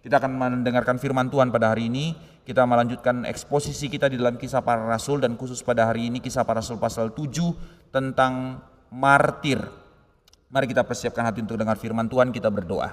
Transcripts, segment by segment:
Kita akan mendengarkan firman Tuhan pada hari ini. Kita melanjutkan eksposisi kita di dalam Kisah Para Rasul, dan khusus pada hari ini Kisah Para Rasul pasal 7 tentang martir. Mari kita persiapkan hati untuk dengar firman Tuhan, kita berdoa.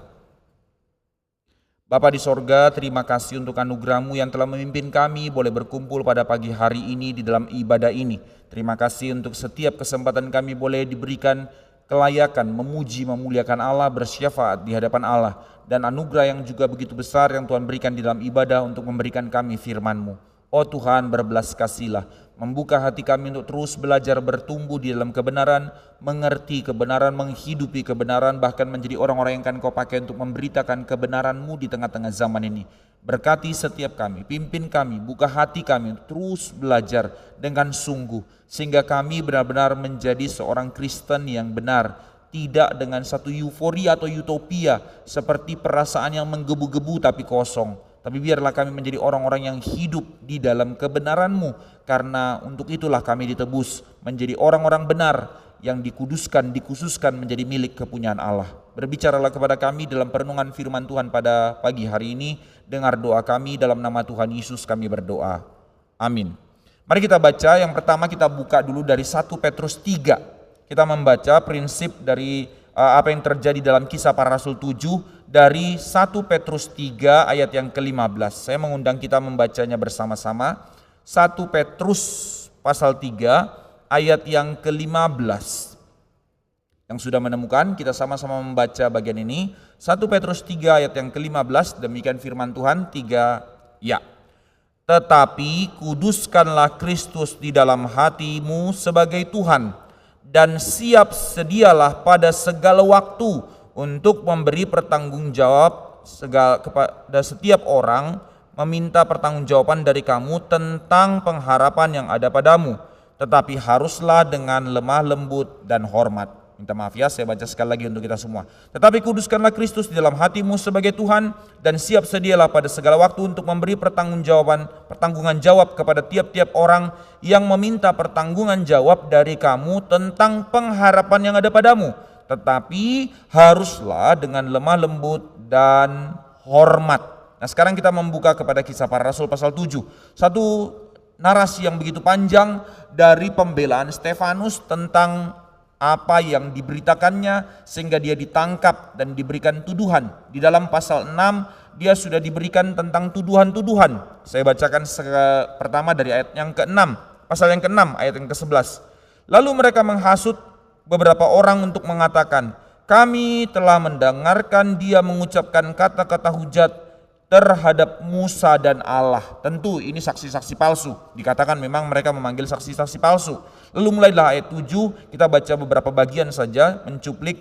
Bapa di sorga, terima kasih untuk anugerah-Mu yang telah memimpin kami boleh berkumpul pada pagi hari ini di dalam ibadah ini. Terima kasih untuk setiap kesempatan kami boleh diberikan kelayakan, memuji, memuliakan Allah, bersyafaat di hadapan Allah. Dan anugerah yang juga begitu besar yang Tuhan berikan di dalam ibadah untuk memberikan kami firman-Mu. Oh Tuhan, berbelas kasihlah, membuka hati kami untuk terus belajar bertumbuh di dalam kebenaran, mengerti kebenaran, menghidupi kebenaran, bahkan menjadi orang-orang yang akan Kau pakai untuk memberitakan kebenaran-Mu di tengah-tengah zaman ini. Berkati setiap kami, pimpin kami, buka hati kami untuk terus belajar dengan sungguh, sehingga kami benar-benar menjadi seorang Kristen yang benar, tidak dengan satu euforia atau utopia seperti perasaan yang menggebu-gebu tapi kosong. Tapi biarlah kami menjadi orang-orang yang hidup di dalam kebenaran-Mu, karena untuk itulah kami ditebus menjadi orang-orang benar yang dikuduskan, dikhususkan menjadi milik kepunyaan Allah. Berbicaralah kepada kami dalam perenungan firman Tuhan pada pagi hari ini. Dengar doa kami, dalam nama Tuhan Yesus kami berdoa. Amin. Mari kita baca, yang pertama kita buka dulu dari 1 Petrus 3. Kita membaca prinsip dari apa yang terjadi dalam Kisah Para Rasul 7 dari 1 Petrus 3 ayat yang ke-15. Saya mengundang kita membacanya bersama-sama. 1 Petrus pasal 3 ayat yang ke-15. Yang sudah menemukan, kita sama-sama membaca bagian ini. 1 Petrus 3 ayat yang ke-15, demikian firman Tuhan. 3 ya. Tetapi kuduskanlah Kristus di dalam hatimu sebagai Tuhan, dan siap sedialah pada segala waktu untuk memberi pertanggungjawab kepada setiap orang, meminta pertanggungjawaban dari kamu tentang pengharapan yang ada padamu, tetapi haruslah dengan lemah lembut dan hormat. Minta maaf ya, saya baca sekali lagi untuk kita semua. Tetapi kuduskanlah Kristus di dalam hatimu sebagai Tuhan, dan siap sedialah pada segala waktu untuk memberi pertanggungan jawab kepada tiap-tiap orang yang meminta pertanggungan jawab dari kamu tentang pengharapan yang ada padamu. Tetapi haruslah dengan lemah lembut dan hormat. Nah, sekarang kita membuka kepada Kisah Para Rasul pasal 7. Satu narasi yang begitu panjang dari pembelaan Stefanus tentang apa yang diberitakannya sehingga dia ditangkap dan diberikan tuduhan. Di dalam pasal 6 dia sudah diberikan tentang tuduhan-tuduhan. Saya bacakan pertama dari ayat yang ke-6, pasal yang ke-6 ayat yang ke-11. Lalu mereka menghasut beberapa orang untuk mengatakan, kami telah mendengarkan dia mengucapkan kata-kata hujat terhadap Musa dan Allah. Tentu ini saksi-saksi palsu. Dikatakan memang mereka memanggil saksi-saksi palsu. Lalu mulailah ayat 7, kita baca beberapa bagian saja, mencuplik.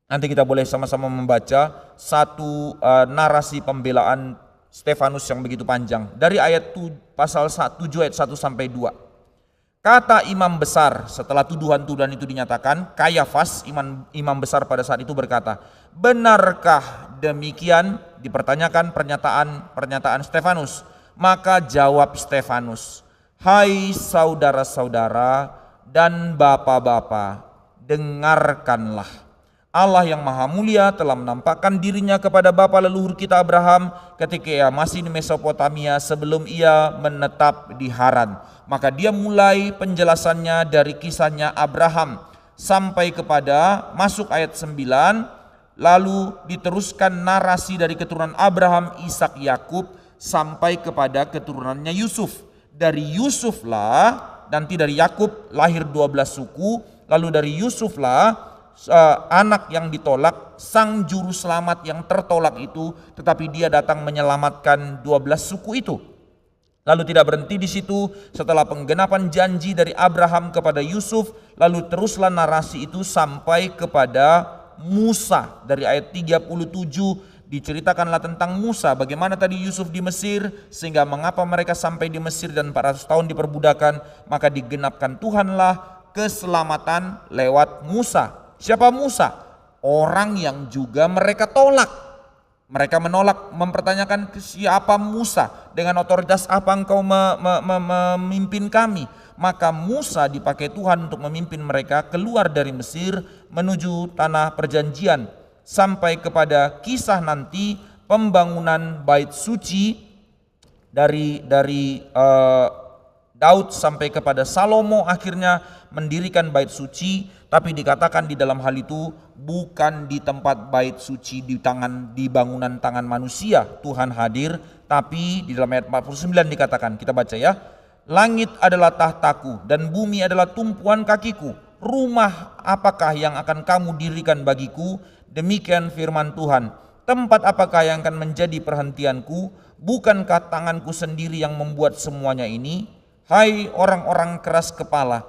Nanti kita boleh sama-sama membaca satu narasi pembelaan Stefanus yang begitu panjang. Dari ayat pasal 7 ayat 1 sampai 2. Kata imam besar setelah tuduhan-tuduhan itu dinyatakan, Kayafas, imam besar pada saat itu berkata, benarkah demikian? Dipertanyakan pernyataan Stefanus. Maka jawab Stefanus, hai saudara-saudara dan bapak-bapak, dengarkanlah. Allah yang maha mulia telah menampakkan dirinya kepada bapa leluhur kita Abraham ketika ia masih di Mesopotamia sebelum ia menetap di Haran. Maka dia mulai penjelasannya dari kisahnya Abraham sampai kepada masuk ayat 9, lalu diteruskan narasi dari keturunan Abraham, Ishak, Yakub sampai kepada keturunannya Yusuf. Dari Yusuflah, nanti dari Yakub lahir 12 suku, lalu dari Yusuflah anak yang ditolak, sang juru selamat yang tertolak itu, tetapi dia datang menyelamatkan 12 suku itu. Lalu tidak berhenti di situ, setelah penggenapan janji dari Abraham kepada Yusuf, lalu teruslah narasi itu sampai kepada Musa. Dari ayat 37 diceritakanlah tentang Musa, bagaimana tadi Yusuf di Mesir, sehingga mengapa mereka sampai di Mesir dan 400 tahun diperbudakan, maka digenapkan Tuhanlah keselamatan lewat Musa. Siapa Musa? Orang yang juga mereka tolak. Mereka menolak, mempertanyakan siapa Musa, dengan otoritas apa engkau memimpin kami. Maka Musa dipakai Tuhan untuk memimpin mereka keluar dari Mesir menuju tanah perjanjian, sampai kepada kisah nanti pembangunan bait suci dari Daud sampai kepada Salomo akhirnya mendirikan bait suci, tapi dikatakan di dalam hal itu bukan di tempat bait suci di bangunan tangan manusia Tuhan hadir, tapi di dalam ayat 49 dikatakan, kita baca ya, langit adalah tahtaku dan bumi adalah tumpuan kakiku, rumah apakah yang akan kamu dirikan bagiku, demikian firman Tuhan, tempat apakah yang akan menjadi perhentianku, bukankah tanganku sendiri yang membuat semuanya ini? Hai orang-orang keras kepala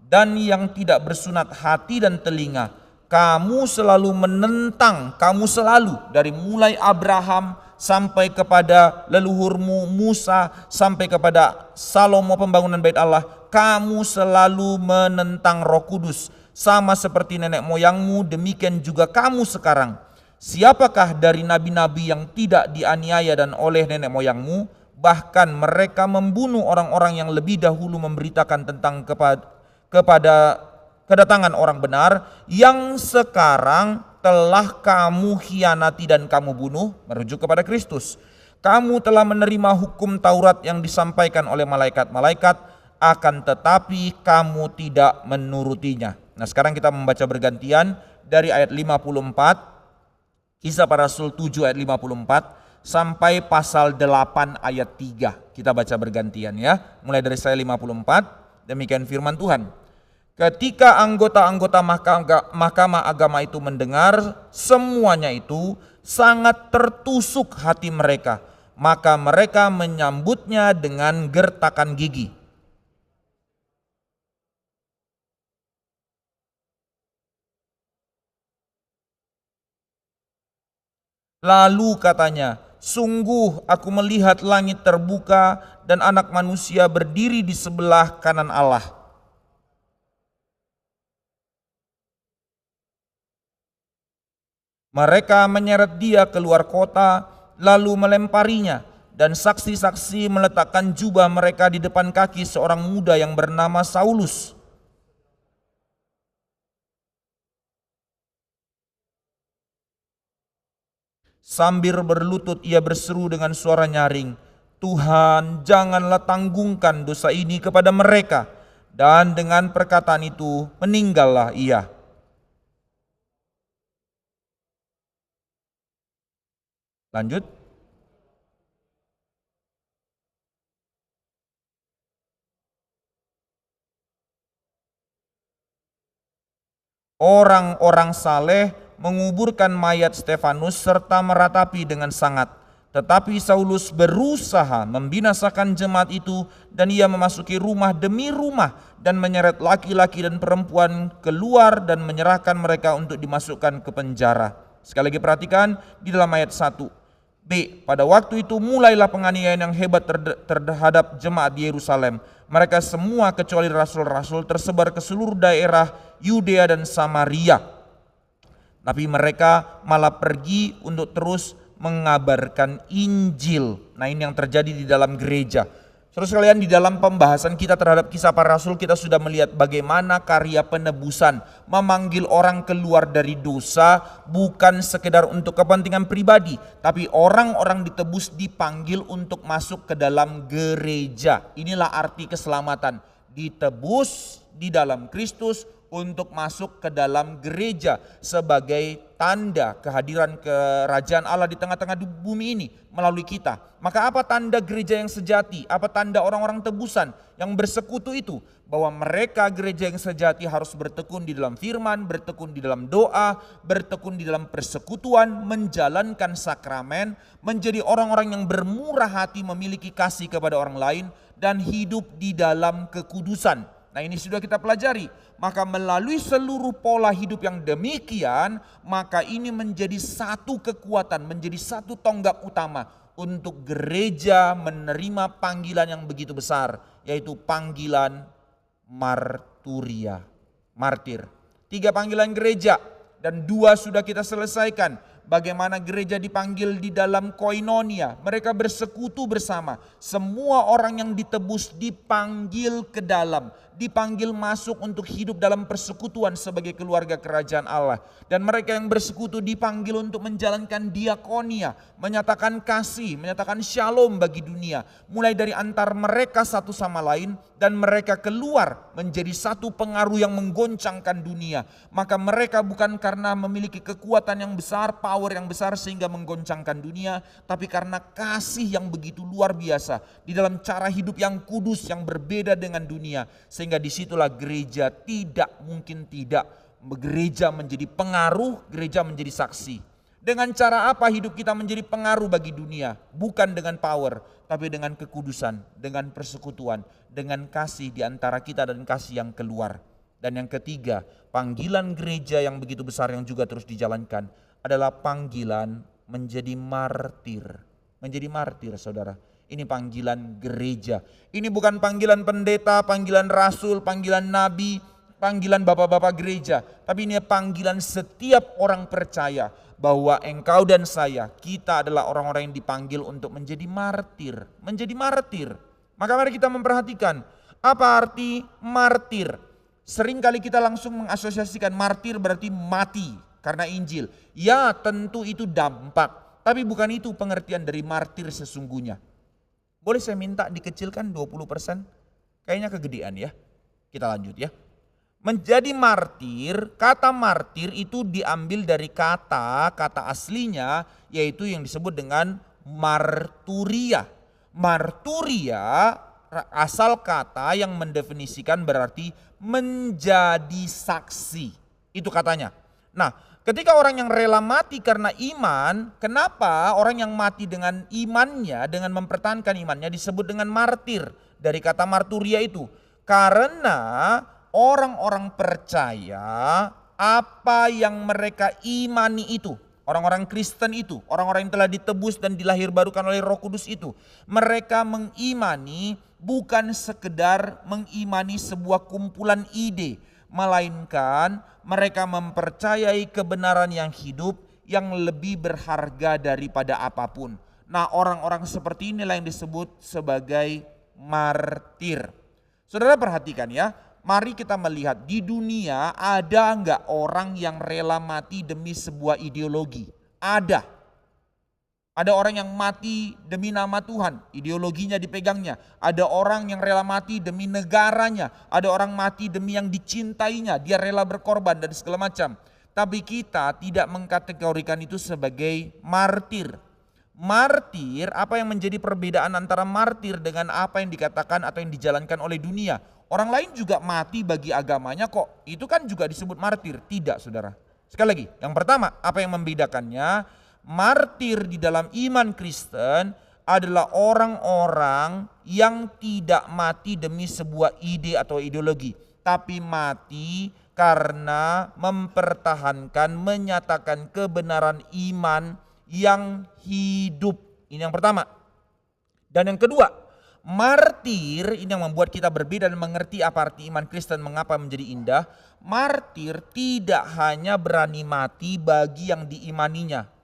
dan yang tidak bersunat hati dan telinga, kamu selalu menentang, kamu selalu dari mulai Abraham sampai kepada leluhurmu Musa sampai kepada Salomo pembangunan bait Allah, kamu selalu menentang Roh Kudus, sama seperti nenek moyangmu demikian juga kamu sekarang. Siapakah dari nabi-nabi yang tidak dianiaya dan oleh nenek moyangmu? Bahkan mereka membunuh orang-orang yang lebih dahulu memberitakan tentang kepada kedatangan orang benar, yang sekarang telah kamu khianati dan kamu bunuh, merujuk kepada Kristus. Kamu telah menerima hukum Taurat yang disampaikan oleh malaikat-malaikat, akan tetapi kamu tidak menurutinya. Nah, sekarang kita membaca bergantian dari ayat 54, Kisah Para Rasul 7 ayat 54 sampai pasal 8 ayat 3. Kita baca bergantian ya. Mulai dari saya 54, demikian firman Tuhan. Ketika anggota-anggota mahkamah agama itu mendengar semuanya itu, sangat tertusuk hati mereka. Maka mereka menyambutnya dengan gertakan gigi. Lalu katanya, sungguh aku melihat langit terbuka dan anak manusia berdiri di sebelah kanan Allah. Mereka menyeret dia keluar kota, lalu melemparinya, dan saksi-saksi meletakkan jubah mereka di depan kaki seorang muda yang bernama Saulus. Sambil berlutut ia berseru dengan suara nyaring, Tuhan, janganlah tanggungkan dosa ini kepada mereka. Dan dengan perkataan itu meninggallah ia. Lanjut. Orang-orang saleh menguburkan mayat Stefanus serta meratapi dengan sangat. Tetapi Saulus berusaha membinasakan jemaat itu, dan ia memasuki rumah demi rumah dan menyeret laki-laki dan perempuan keluar dan menyerahkan mereka untuk dimasukkan ke penjara. Sekali lagi perhatikan di dalam ayat 1. B. Pada waktu itu mulailah penganiayaan yang hebat terhadap jemaat di Yerusalem. Mereka semua kecuali rasul-rasul tersebar ke seluruh daerah Yudea dan Samaria. Tapi mereka malah pergi untuk terus mengabarkan Injil. Nah, ini yang terjadi di dalam gereja. Saudara sekalian, di dalam pembahasan kita terhadap Kisah Para Rasul, kita sudah melihat bagaimana karya penebusan memanggil orang keluar dari dosa bukan sekedar untuk kepentingan pribadi, tapi orang-orang ditebus dipanggil untuk masuk ke dalam gereja. Inilah arti keselamatan, ditebus di dalam Kristus untuk masuk ke dalam gereja sebagai tanda kehadiran kerajaan Allah di tengah-tengah bumi ini melalui kita. Maka apa tanda gereja yang sejati? Apa tanda orang-orang tebusan yang bersekutu itu? Bahwa mereka gereja yang sejati harus bertekun di dalam firman, bertekun di dalam doa, bertekun di dalam persekutuan, menjalankan sakramen, menjadi orang-orang yang bermurah hati, memiliki kasih kepada orang lain, dan hidup di dalam kekudusan. Nah, ini sudah kita pelajari. Maka melalui seluruh pola hidup yang demikian, maka ini menjadi satu kekuatan, menjadi satu tonggak utama untuk gereja menerima panggilan yang begitu besar, yaitu panggilan marturia, martir. 3 panggilan gereja dan 2 sudah kita selesaikan. Bagaimana gereja dipanggil di dalam koinonia, mereka bersekutu bersama. Semua orang yang ditebus dipanggil ke dalam dipanggil masuk untuk hidup dalam persekutuan sebagai keluarga kerajaan Allah. Dan mereka yang bersekutu dipanggil untuk menjalankan diakonia, menyatakan kasih, menyatakan shalom bagi dunia. Mulai dari antar mereka satu sama lain dan mereka keluar menjadi satu pengaruh yang menggoncangkan dunia. Maka mereka bukan karena memiliki kekuatan yang besar, power yang besar sehingga menggoncangkan dunia, tapi karena kasih yang begitu luar biasa di dalam cara hidup yang kudus yang berbeda dengan dunia. Sehingga disitulah gereja tidak mungkin tidak. Gereja menjadi pengaruh, gereja menjadi saksi. Dengan cara apa hidup kita menjadi pengaruh bagi dunia? Bukan dengan power, tapi dengan kekudusan, dengan persekutuan, dengan kasih di antara kita dan kasih yang keluar. Dan yang ketiga, panggilan gereja yang begitu besar yang juga terus dijalankan adalah panggilan menjadi martir. Menjadi martir, saudara. Ini panggilan gereja. Ini bukan panggilan pendeta, panggilan rasul, panggilan nabi, panggilan bapak-bapak gereja. Tapi ini panggilan setiap orang percaya bahwa engkau dan saya, kita adalah orang-orang yang dipanggil untuk menjadi martir. Menjadi martir. Maka mari kita memperhatikan apa arti martir. Seringkali kita langsung mengasosiasikan martir berarti mati karena Injil. Ya, tentu itu dampak. Tapi bukan itu pengertian dari martir sesungguhnya. Boleh saya minta dikecilkan 20%? Kayaknya kegedean ya. Kita lanjut ya. Menjadi martir, kata martir itu diambil dari kata aslinya yaitu yang disebut dengan marturia. Marturia asal kata yang mendefinisikan berarti menjadi saksi. Itu katanya. Nah, ketika orang yang rela mati karena iman, kenapa orang yang mati dengan imannya, dengan mempertahankan imannya disebut dengan martir? Dari kata marturia itu. Karena orang-orang percaya apa yang mereka imani itu. Orang-orang Kristen itu, orang-orang yang telah ditebus dan dilahirbarukan oleh Roh Kudus itu. Mereka mengimani bukan sekedar mengimani sebuah kumpulan ide. Melainkan mereka mempercayai kebenaran yang hidup yang lebih berharga daripada apapun. Nah, orang-orang seperti inilah yang disebut sebagai martir. Saudara perhatikan ya, mari kita melihat di dunia ada enggak orang yang rela mati demi sebuah ideologi? Ada. Ada orang yang mati demi nama Tuhan, ideologinya dipegangnya. Ada orang yang rela mati demi negaranya. Ada orang mati demi yang dicintainya, dia rela berkorban dan segala macam. Tapi kita tidak mengkategorikan itu sebagai martir. Martir, apa yang menjadi perbedaan antara martir dengan apa yang dikatakan atau yang dijalankan oleh dunia? Orang lain juga mati bagi agamanya kok, itu kan juga disebut martir. Tidak, saudara. Sekali lagi, yang pertama, apa yang membedakannya? Martir di dalam iman Kristen adalah orang-orang yang tidak mati demi sebuah ide atau ideologi, tapi mati karena mempertahankan, menyatakan kebenaran iman yang hidup. Ini yang pertama. Dan yang kedua, martir ini yang membuat kita berbeda dan mengerti apa arti iman Kristen, mengapa menjadi indah. Martir tidak hanya berani mati bagi yang diimaninya.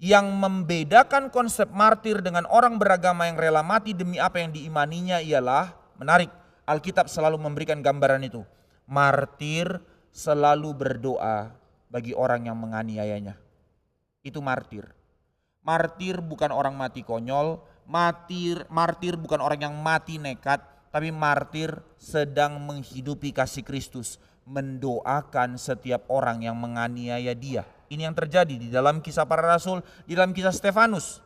Yang membedakan konsep martir dengan orang beragama yang rela mati demi apa yang diimaninya ialah, menarik, Alkitab selalu memberikan gambaran itu. Martir selalu berdoa bagi orang yang menganiayanya. Itu martir. Martir bukan orang mati konyol, martir bukan orang yang mati nekat, tapi martir sedang menghidupi kasih Kristus, mendoakan setiap orang yang menganiaya dia. Ini yang terjadi di dalam kisah para rasul, di dalam kisah Stefanus.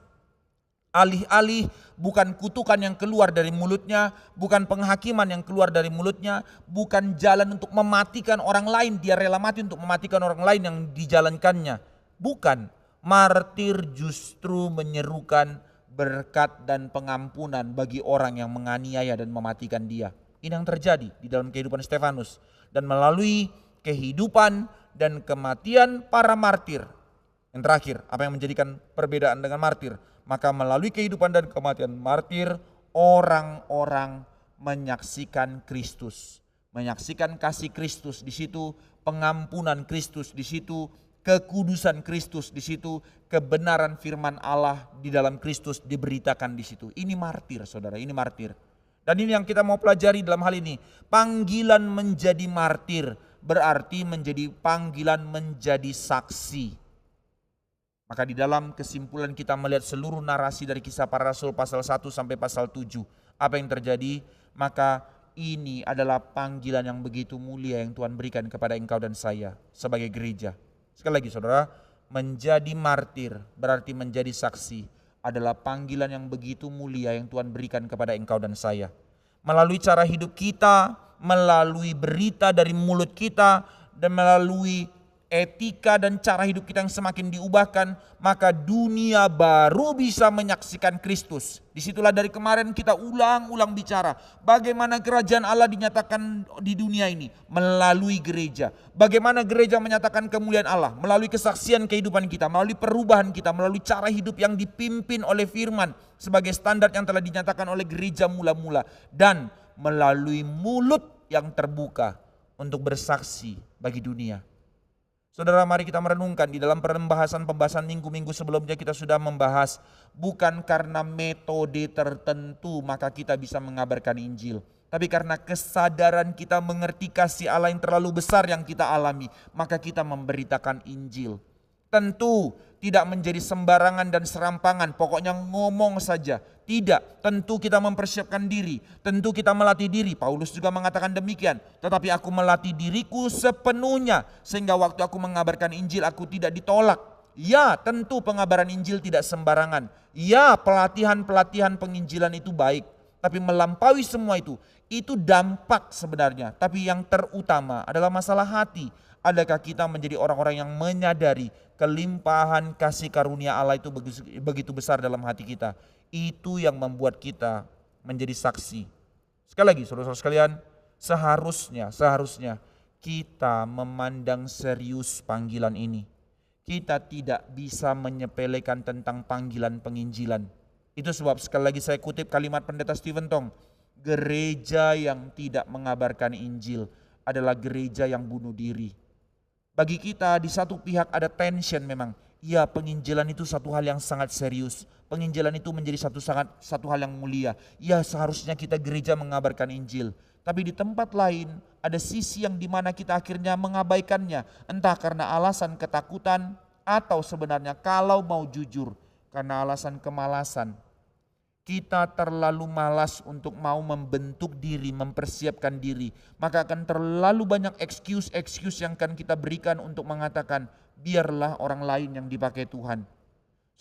Alih-alih bukan kutukan yang keluar dari mulutnya, bukan penghakiman yang keluar dari mulutnya, bukan jalan untuk mematikan orang lain, dia rela mati untuk mematikan orang lain yang dijalankannya. Bukan, martir justru menyerukan berkat dan pengampunan bagi orang yang menganiaya dan mematikan dia. Ini yang terjadi di dalam kehidupan Stefanus. Dan melalui kehidupan dan kematian para martir. Yang terakhir, apa yang menjadikan perbedaan dengan martir? Maka melalui kehidupan dan kematian martir, orang-orang menyaksikan Kristus. Menyaksikan kasih Kristus di situ, pengampunan Kristus di situ, kekudusan Kristus di situ, kebenaran firman Allah di dalam Kristus diberitakan di situ. Ini martir, saudara, ini martir. Dan ini yang kita mau pelajari dalam hal ini. Panggilan menjadi martir berarti menjadi panggilan menjadi saksi. Maka di dalam kesimpulan kita melihat seluruh narasi dari Kisah Para Rasul pasal 1 sampai pasal 7. Apa yang terjadi? Maka ini adalah panggilan yang begitu mulia yang Tuhan berikan kepada engkau dan saya sebagai gereja. Sekali lagi saudara, menjadi martir berarti menjadi saksi adalah panggilan yang begitu mulia yang Tuhan berikan kepada engkau dan saya. Melalui cara hidup kita, melalui berita dari mulut kita, dan melalui etika dan cara hidup kita yang semakin diubahkan, maka dunia baru bisa menyaksikan Kristus. Disitulah dari kemarin kita ulang-ulang bicara bagaimana kerajaan Allah dinyatakan di dunia ini melalui gereja. Bagaimana gereja menyatakan kemuliaan Allah melalui kesaksian kehidupan kita, melalui perubahan kita, melalui cara hidup yang dipimpin oleh firman sebagai standar yang telah dinyatakan oleh gereja mula-mula, dan melalui mulut yang terbuka untuk bersaksi bagi dunia. Saudara, mari kita merenungkan di dalam pembahasan minggu-minggu sebelumnya kita sudah membahas bukan karena metode tertentu maka kita bisa mengabarkan Injil. Tapi karena kesadaran kita mengerti kasih Allah yang terlalu besar yang kita alami, maka kita memberitakan Injil. Tentu tidak menjadi sembarangan dan serampangan, pokoknya ngomong saja. Tidak, tentu kita mempersiapkan diri, tentu kita melatih diri. Paulus juga mengatakan demikian. Tetapi aku melatih diriku sepenuhnya, sehingga waktu aku mengabarkan Injil aku tidak ditolak. Ya, tentu pengabaran Injil tidak sembarangan. Ya, pelatihan penginjilan itu baik. Tapi melampaui semua itu dampak sebenarnya. Tapi yang terutama adalah masalah hati. Adakah kita menjadi orang-orang yang menyadari kelimpahan kasih karunia Allah itu begitu besar dalam hati kita? Itu yang membuat kita menjadi saksi. Sekali lagi saudara-saudara sekalian, seharusnya kita memandang serius panggilan ini. Kita tidak bisa menyepelekan tentang panggilan penginjilan. Itu sebab sekali lagi saya kutip kalimat Pendeta Stephen Tong, gereja yang tidak mengabarkan Injil adalah gereja yang bunuh diri. Bagi kita di satu pihak ada tension memang. Ya, penginjilan itu satu hal yang sangat serius. Penginjilan itu menjadi satu hal yang mulia. Ya, seharusnya kita gereja mengabarkan Injil. Tapi di tempat lain ada sisi yang dimana kita akhirnya mengabaikannya. Entah karena alasan ketakutan atau sebenarnya kalau mau jujur karena alasan kemalasan. Kita terlalu malas untuk mau membentuk diri, mempersiapkan diri. Maka akan terlalu banyak excuse yang akan kita berikan untuk mengatakan biarlah orang lain yang dipakai Tuhan.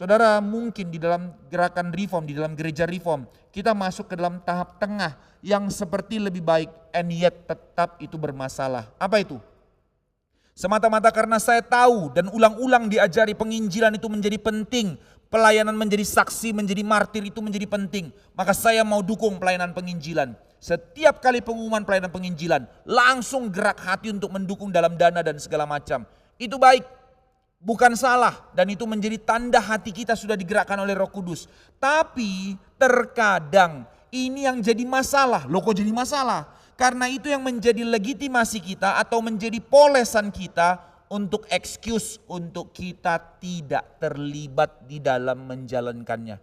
Saudara, mungkin di dalam gerakan reform, di dalam gereja reform, kita masuk ke dalam tahap tengah yang seperti lebih baik, and yet tetap itu bermasalah. Apa itu? Semata-mata karena saya tahu dan ulang-ulang diajari penginjilan itu menjadi penting, pelayanan menjadi saksi, menjadi martir itu menjadi penting, maka saya mau dukung pelayanan penginjilan. Setiap kali pengumuman pelayanan penginjilan, langsung gerak hati untuk mendukung dalam dana dan segala macam. Itu baik, bukan salah, dan itu menjadi tanda hati kita sudah digerakkan oleh Roh Kudus. Tapi terkadang ini yang jadi masalah. Loh, kok jadi masalah? Karena itu yang menjadi legitimasi kita atau menjadi polesan kita untuk excuse untuk kita tidak terlibat di dalam menjalankannya.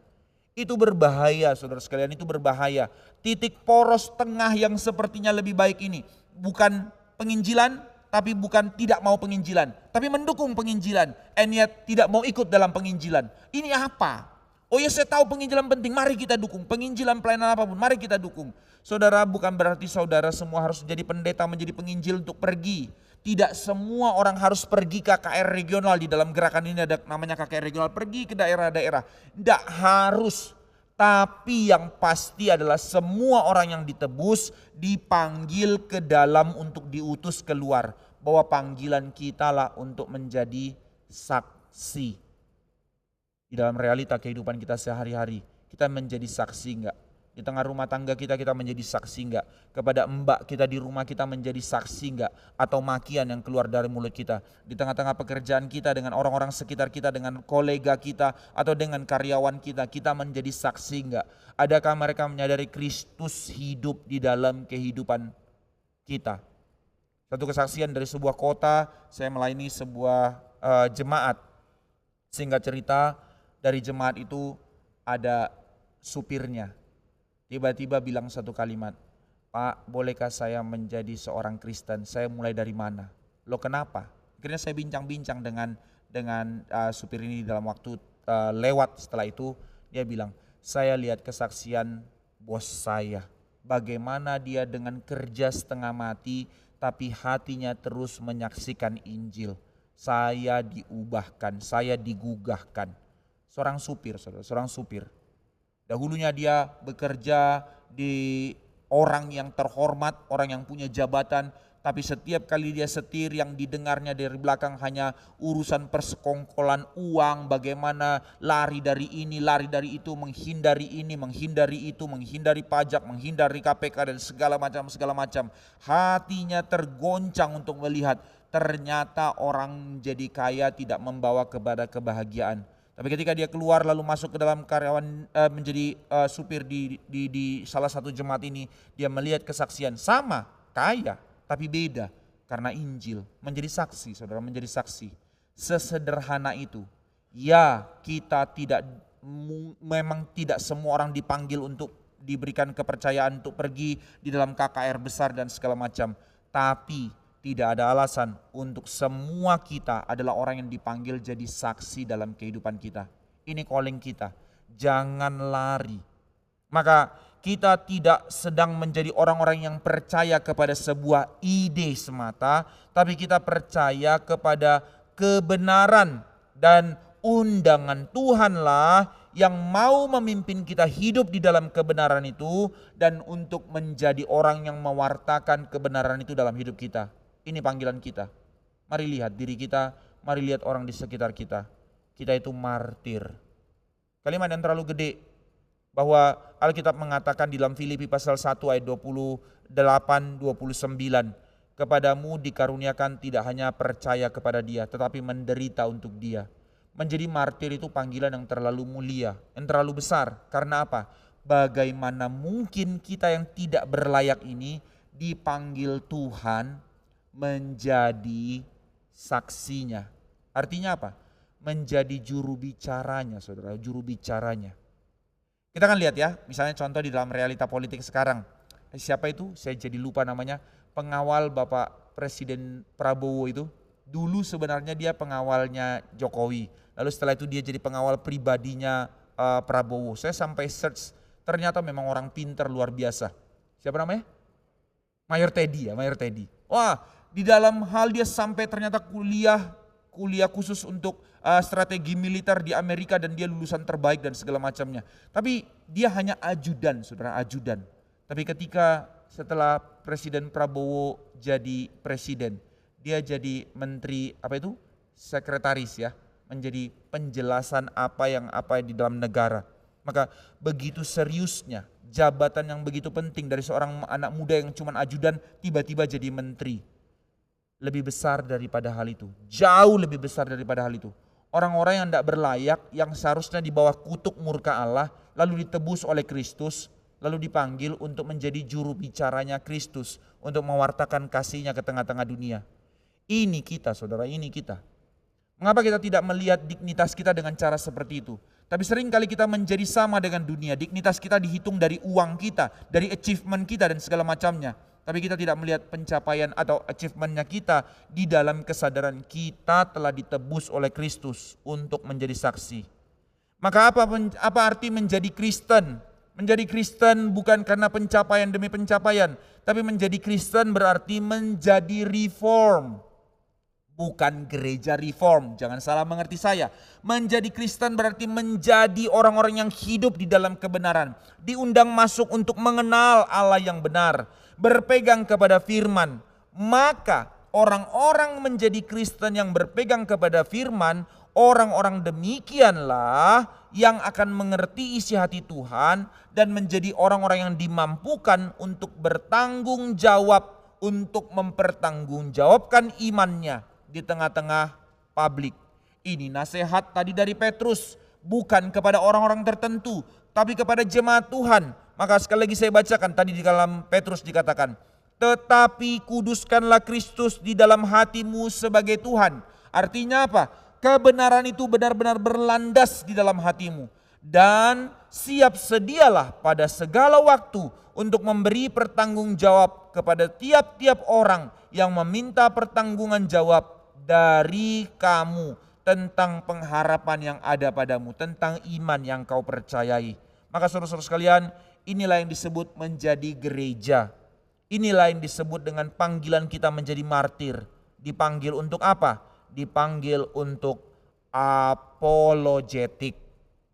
Itu berbahaya saudara sekalian, itu berbahaya. Titik poros tengah yang sepertinya lebih baik ini bukan penginjilan, tapi bukan tidak mau penginjilan, tapi mendukung penginjilan, and yet tidak mau ikut dalam penginjilan. Ini apa? Oh ya, saya tahu penginjilan penting, mari kita dukung. Penginjilan pelayanan apapun, mari kita dukung. Saudara, bukan berarti saudara semua harus menjadi pendeta, menjadi penginjil untuk pergi. Tidak semua orang harus pergi KKR regional. Di dalam gerakan ini ada namanya KKR regional, pergi ke daerah-daerah. Tidak harus. Tapi yang pasti adalah semua orang yang ditebus dipanggil ke dalam untuk diutus keluar. Bahwa panggilan kita lah untuk menjadi saksi. Di dalam realita kehidupan kita sehari-hari, kita menjadi saksi enggak? Di tengah rumah tangga kita menjadi saksi enggak? Kepada mbak kita di rumah kita menjadi saksi enggak? Atau makian yang keluar dari mulut kita? Di tengah-tengah pekerjaan kita dengan orang-orang sekitar kita, dengan kolega kita atau dengan karyawan kita menjadi saksi enggak? Adakah mereka menyadari Kristus hidup di dalam kehidupan kita? Satu kesaksian dari sebuah kota, saya melayani sebuah jemaat. Singkat cerita, dari jemaat itu ada supirnya. tiba-tiba bilang satu kalimat, "Pak, bolehkah saya menjadi seorang Kristen? Saya mulai dari mana?" Loh kenapa? Akhirnya saya bincang-bincang dengan supir ini dalam waktu lewat. Setelah itu dia bilang, "Saya lihat kesaksian bos saya. Bagaimana dia dengan kerja setengah mati tapi hatinya terus menyaksikan Injil. Saya diubahkan, saya digugahkan." Seorang supir, saudara, seorang supir. Dahulunya dia bekerja di orang yang terhormat, orang yang punya jabatan, tapi setiap kali dia setir yang didengarnya dari belakang hanya urusan persekongkolan uang, bagaimana lari dari ini, lari dari itu, menghindari ini, menghindari itu, menghindari pajak, menghindari KPK dan segala macam. Hatinya tergoncang untuk melihat ternyata orang jadi kaya tidak membawa kepada kebahagiaan. Tapi ketika dia keluar lalu masuk ke dalam karyawan menjadi supir di salah satu jemaat ini, dia melihat kesaksian sama, kaya tapi beda karena Injil, menjadi saksi, saudara, menjadi saksi. Sesederhana itu. Ya, kita memang tidak semua orang dipanggil untuk diberikan kepercayaan untuk pergi di dalam KKR besar dan segala macam, tapi tidak ada alasan untuk semua kita adalah orang yang dipanggil jadi saksi dalam kehidupan kita. Ini calling kita, jangan lari. Maka kita tidak sedang menjadi orang-orang yang percaya kepada sebuah ide semata, tapi kita percaya kepada kebenaran dan undangan Tuhanlah yang mau memimpin kita hidup di dalam kebenaran itu dan untuk menjadi orang yang mewartakan kebenaran itu dalam hidup kita. Ini panggilan kita. Mari lihat diri kita, mari lihat orang di sekitar kita. Kita itu martir. Kalimat yang terlalu gede, bahwa Alkitab mengatakan di dalam Filipi pasal 1 ayat 28-29, "Kepadamu dikaruniakan tidak hanya percaya kepada Dia, tetapi menderita untuk Dia." Menjadi martir itu panggilan yang terlalu mulia, yang terlalu besar. Karena apa? Bagaimana mungkin kita yang tidak berlayak ini dipanggil Tuhan menjadi saksinya. Artinya apa? Menjadi juru bicaranya, saudara, juru bicaranya. Kita kan lihat ya, misalnya contoh di dalam realita politik sekarang. Siapa itu? Saya jadi lupa namanya. Pengawal Bapak Presiden Prabowo itu. Dulu sebenarnya dia pengawalnya Jokowi. Lalu setelah itu dia jadi pengawal pribadinya Prabowo. Saya sampai search, ternyata memang orang pintar luar biasa. Siapa namanya? Mayor Teddy ya, Mayor Teddy. Wah, di dalam hal dia sampai ternyata kuliah khusus untuk strategi militer di Amerika dan dia lulusan terbaik dan segala macamnya. Tapi dia hanya ajudan, saudara, ajudan. Tapi ketika setelah Presiden Prabowo jadi presiden, dia jadi menteri sekretaris ya, menjadi penjelasan apa yang di dalam negara. Maka begitu seriusnya jabatan yang begitu penting dari seorang anak muda yang cuma ajudan tiba-tiba jadi menteri. Lebih besar daripada hal itu, jauh lebih besar daripada hal itu. Orang-orang yang tidak berlayak, yang seharusnya di bawah kutuk murka Allah, lalu ditebus oleh Kristus, lalu dipanggil untuk menjadi juru bicaranya Kristus, untuk mewartakan kasih-Nya ke tengah-tengah dunia. Ini kita, saudara, ini kita. Mengapa kita tidak melihat dignitas kita dengan cara seperti itu? Tapi seringkali kita menjadi sama dengan dunia. Dignitas kita dihitung dari uang kita, dari achievement kita dan segala macamnya. Tapi kita tidak melihat pencapaian atau achievementnya kita di dalam kesadaran kita telah ditebus oleh Kristus untuk menjadi saksi. Maka apa arti menjadi Kristen? Menjadi Kristen bukan karena pencapaian demi pencapaian, tapi menjadi Kristen berarti menjadi reform. Bukan gereja reform, jangan salah mengerti saya. Menjadi Kristen berarti menjadi orang-orang yang hidup di dalam kebenaran. Diundang masuk untuk mengenal Allah yang benar, berpegang kepada firman. Maka orang-orang menjadi Kristen yang berpegang kepada firman, orang-orang demikianlah yang akan mengerti isi hati Tuhan dan menjadi orang-orang yang dimampukan untuk bertanggung jawab, untuk mempertanggungjawabkan imannya di tengah-tengah publik. Ini nasihat tadi dari Petrus, bukan kepada orang-orang tertentu, tapi kepada jemaat Tuhan. Maka sekali lagi saya bacakan tadi di dalam Petrus dikatakan, tetapi kuduskanlah Kristus di dalam hatimu sebagai Tuhan. Artinya apa? Kebenaran itu benar-benar berlandas di dalam hatimu. Dan siap sedialah pada segala waktu untuk memberi pertanggungjawab kepada tiap-tiap orang yang meminta pertanggungan jawab dari kamu tentang pengharapan yang ada padamu, tentang iman yang kau percayai. Maka saudara-saudara sekalian, inilah yang disebut menjadi gereja. Inilah yang disebut dengan panggilan kita menjadi martir. Dipanggil untuk apa? Dipanggil untuk apologetik.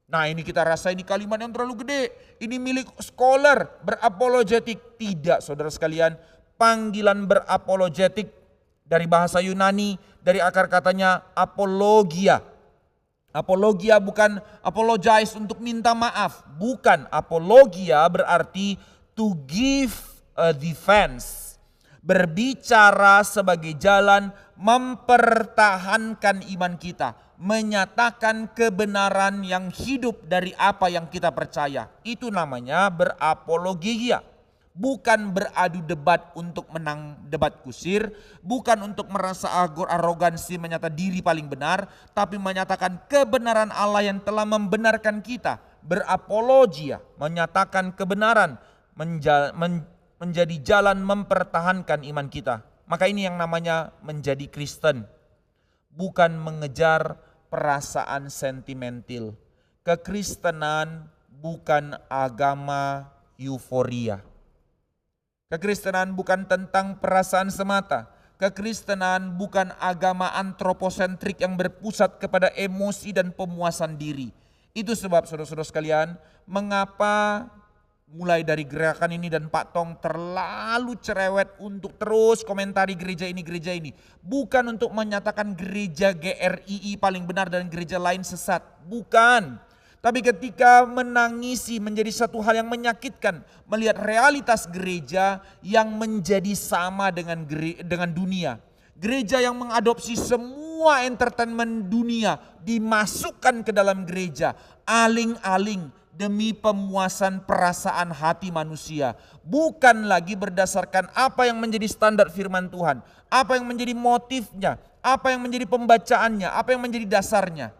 Nah, ini kita rasa ini kalimat yang terlalu gede. Ini milik scholar, berapologetik. Tidak, saudara sekalian. Panggilan berapologetik dari bahasa Yunani, dari akar katanya apologia. Apologia bukan apologize untuk minta maaf. Bukan, apologia berarti to give a defense. Berbicara sebagai jalan mempertahankan iman kita. Menyatakan kebenaran yang hidup dari apa yang kita percaya. Itu namanya berapologia. Bukan beradu debat untuk menang debat kusir. Bukan untuk merasa arogansi menyatakan diri paling benar. Tapi menyatakan kebenaran Allah yang telah membenarkan kita. Berapologia, menyatakan kebenaran. Menjadi jalan mempertahankan iman kita. Maka ini yang namanya menjadi Kristen. Bukan mengejar perasaan sentimental. Kekristenan bukan agama euforia. Kekristenan bukan tentang perasaan semata. Kekristenan bukan agama antroposentrik yang berpusat kepada emosi dan pemuasan diri. Itu sebab saudara-saudara sekalian, mengapa mulai dari gerakan ini dan Pak Tong terlalu cerewet untuk terus komentari gereja ini. Bukan untuk menyatakan gereja GRII paling benar dan gereja lain sesat. Bukan. Tapi ketika menangisi menjadi satu hal yang menyakitkan. Melihat realitas gereja yang menjadi sama dengan dunia. Gereja yang mengadopsi semua entertainment dunia dimasukkan ke dalam gereja. Aling-aling demi pemuasan perasaan hati manusia. Bukan lagi berdasarkan apa yang menjadi standar firman Tuhan. Apa yang menjadi motifnya. Apa yang menjadi pembacaannya. Apa yang menjadi dasarnya.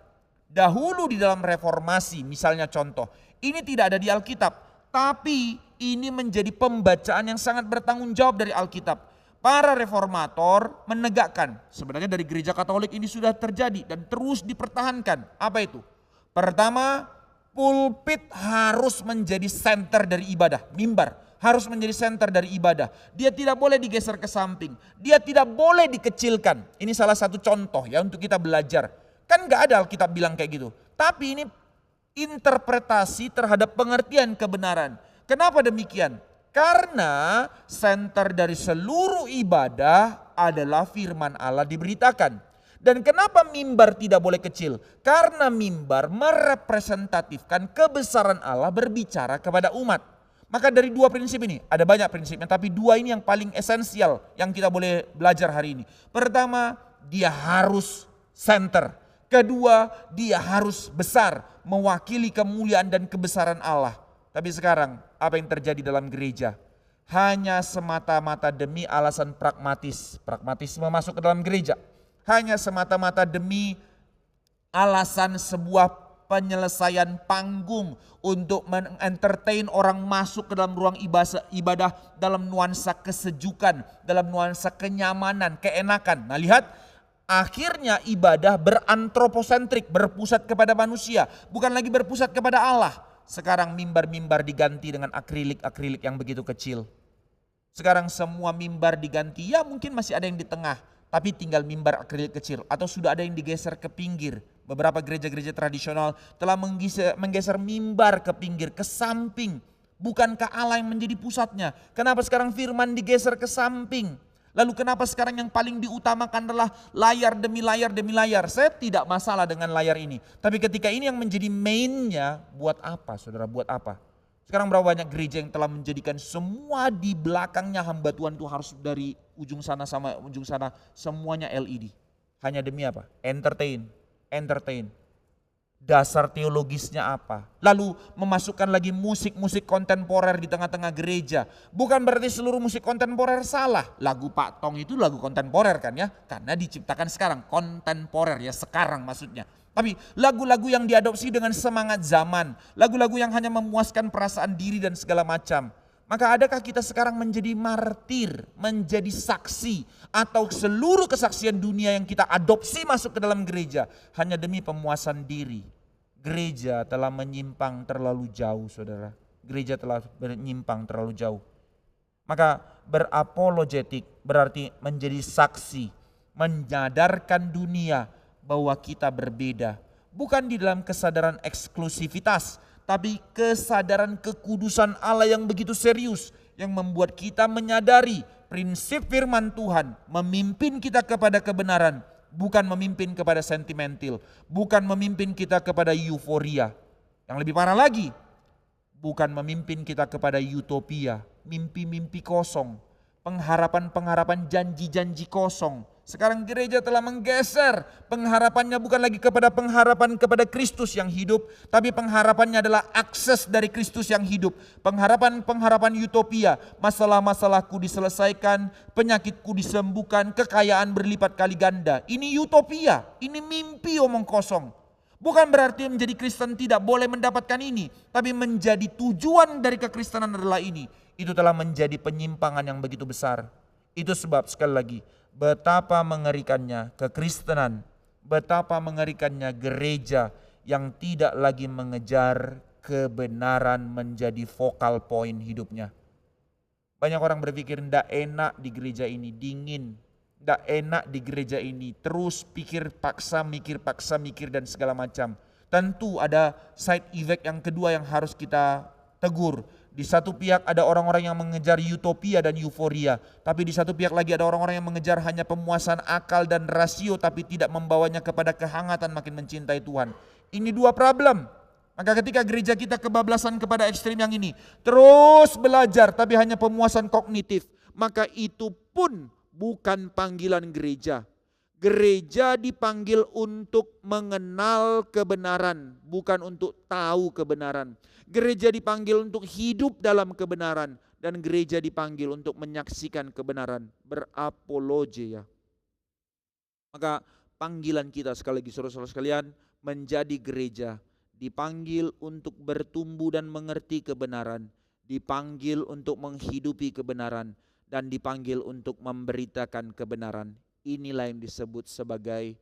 Dahulu di dalam reformasi, misalnya contoh. Ini tidak ada di Alkitab. Tapi ini menjadi pembacaan yang sangat bertanggung jawab dari Alkitab. Para reformator menegakkan. Sebenarnya dari gereja Katolik ini sudah terjadi dan terus dipertahankan. Apa itu? Pertama, pulpit harus menjadi center dari ibadah, mimbar harus menjadi center dari ibadah. Dia tidak boleh digeser ke samping, dia tidak boleh dikecilkan. Ini salah satu contoh ya untuk kita belajar. Kan gak ada Alkitab bilang kayak gitu. Tapi ini interpretasi terhadap pengertian kebenaran. Kenapa demikian? Karena center dari seluruh ibadah adalah firman Allah diberitakan. Dan kenapa mimbar tidak boleh kecil? Karena mimbar merepresentatifkan kebesaran Allah berbicara kepada umat. Maka dari dua prinsip ini, ada banyak prinsipnya, tapi dua ini yang paling esensial yang kita boleh belajar hari ini. Pertama, dia harus center. Kedua, dia harus besar, mewakili kemuliaan dan kebesaran Allah. Tapi sekarang, apa yang terjadi dalam gereja? Hanya semata-mata demi alasan pragmatis. Pragmatisme masuk ke dalam gereja. Hanya semata-mata demi alasan sebuah penyelesaian panggung untuk men-entertain orang masuk ke dalam ruang ibadah dalam nuansa kesejukan, dalam nuansa kenyamanan, keenakan. Nah lihat, akhirnya ibadah berantroposentrik, berpusat kepada manusia, bukan lagi berpusat kepada Allah. Sekarang mimbar-mimbar diganti dengan akrilik-akrilik yang begitu kecil. Sekarang semua mimbar diganti, ya mungkin masih ada yang di tengah. Tapi tinggal mimbar akrilik kecil atau sudah ada yang digeser ke pinggir. Beberapa gereja-gereja tradisional telah menggeser mimbar ke pinggir, ke samping. Bukankah Allah yang menjadi pusatnya? Kenapa sekarang firman digeser ke samping? Lalu kenapa sekarang yang paling diutamakan adalah layar demi layar demi layar? Saya tidak masalah dengan layar ini. Tapi ketika ini yang menjadi mainnya, buat apa saudara, buat apa? Sekarang berapa banyak gereja yang telah menjadikan semua di belakangnya hamba Tuhan itu harus dari ujung sana sama ujung sana semuanya LED. Hanya demi apa? Entertain. Dasar teologisnya apa? Lalu memasukkan lagi musik-musik kontemporer di tengah-tengah gereja. Bukan berarti seluruh musik kontemporer salah. Lagu Pak Tong itu lagu kontemporer kan ya? Karena diciptakan sekarang, kontemporer ya sekarang maksudnya. Tapi lagu-lagu yang diadopsi dengan semangat zaman, lagu-lagu yang hanya memuaskan perasaan diri dan segala macam. Maka adakah kita sekarang menjadi martir, menjadi saksi, atau seluruh kesaksian dunia yang kita adopsi masuk ke dalam gereja hanya demi pemuasan diri? Gereja telah menyimpang terlalu jauh, saudara. Gereja telah menyimpang terlalu jauh. Maka berapologetik berarti menjadi saksi, menyadarkan dunia bahwa kita berbeda. Bukan di dalam kesadaran eksklusivitas, tapi kesadaran kekudusan Allah yang begitu serius, yang membuat kita menyadari prinsip firman Tuhan memimpin kita kepada kebenaran, bukan memimpin kepada sentimental, bukan memimpin kita kepada euforia. Yang lebih parah lagi, bukan memimpin kita kepada utopia, mimpi-mimpi kosong, pengharapan-pengharapan, janji-janji kosong. Sekarang gereja telah menggeser, pengharapannya bukan lagi kepada pengharapan kepada Kristus yang hidup, tapi pengharapannya adalah akses dari Kristus yang hidup. Pengharapan-pengharapan utopia, masalah-masalahku diselesaikan, penyakitku disembuhkan, kekayaan berlipat kali ganda. Ini utopia, ini mimpi omong kosong. Bukan berarti menjadi Kristen tidak boleh mendapatkan ini, tapi menjadi tujuan dari kekristenan adalah ini. Itu telah menjadi penyimpangan yang begitu besar. Itu sebab sekali lagi, betapa mengerikannya kekristenan, betapa mengerikannya gereja yang tidak lagi mengejar kebenaran menjadi focal point hidupnya. Banyak orang berpikir tidak enak di gereja ini, dingin, tidak enak di gereja ini, terus mikir mikir dan segala macam. Tentu ada side effect yang kedua yang harus kita tegur. Di satu pihak ada orang-orang yang mengejar utopia dan euforia, tapi di satu pihak lagi ada orang-orang yang mengejar hanya pemuasan akal dan rasio, tapi tidak membawanya kepada kehangatan makin mencintai Tuhan. Ini dua problem. Maka ketika gereja kita kebablasan kepada ekstrim yang ini, terus belajar tapi hanya pemuasan kognitif, maka itu pun bukan panggilan gereja. Gereja dipanggil untuk mengenal kebenaran, bukan untuk tahu kebenaran. Gereja dipanggil untuk hidup dalam kebenaran, dan gereja dipanggil untuk menyaksikan kebenaran, berapologia. Maka panggilan kita sekali lagi saudara-saudara sekalian, menjadi gereja, dipanggil untuk bertumbuh dan mengerti kebenaran, dipanggil untuk menghidupi kebenaran, dan dipanggil untuk memberitakan kebenaran. Inilah yang disebut sebagai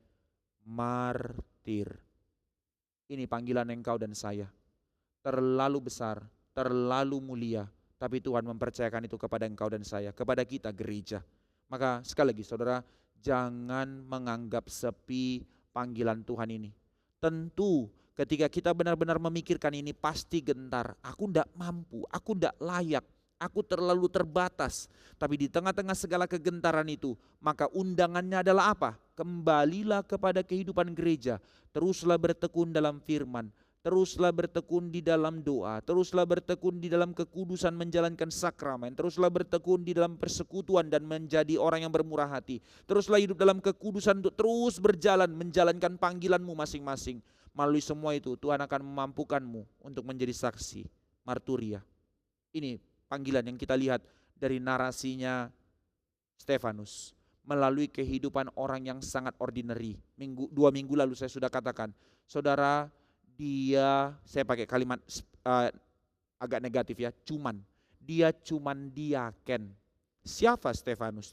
martir. Ini panggilan engkau dan saya. Terlalu besar, terlalu mulia, tapi Tuhan mempercayakan itu kepada engkau dan saya, kepada kita gereja. Maka sekali lagi saudara, jangan menganggap sepi panggilan Tuhan ini. Tentu ketika kita benar-benar memikirkan ini pasti gentar. Aku tidak mampu, aku tidak layak, aku terlalu terbatas. Tapi di tengah-tengah segala kegentaran itu, maka undangannya adalah apa? Kembalilah kepada kehidupan gereja. Teruslah bertekun dalam firman, teruslah bertekun di dalam doa, teruslah bertekun di dalam kekudusan menjalankan sakramen, teruslah bertekun di dalam persekutuan dan menjadi orang yang bermurah hati. Teruslah hidup dalam kekudusan untuk terus berjalan menjalankan panggilanmu masing-masing. Melalui semua itu Tuhan akan memampukanmu untuk menjadi saksi marturia. Ini panggilan yang kita lihat dari narasinya Stefanus melalui kehidupan orang yang sangat ordinary. 2 minggu lalu saya sudah katakan, saudara, dia, saya pakai kalimat agak negatif ya, dia cuman diaken. Siapa Stefanus?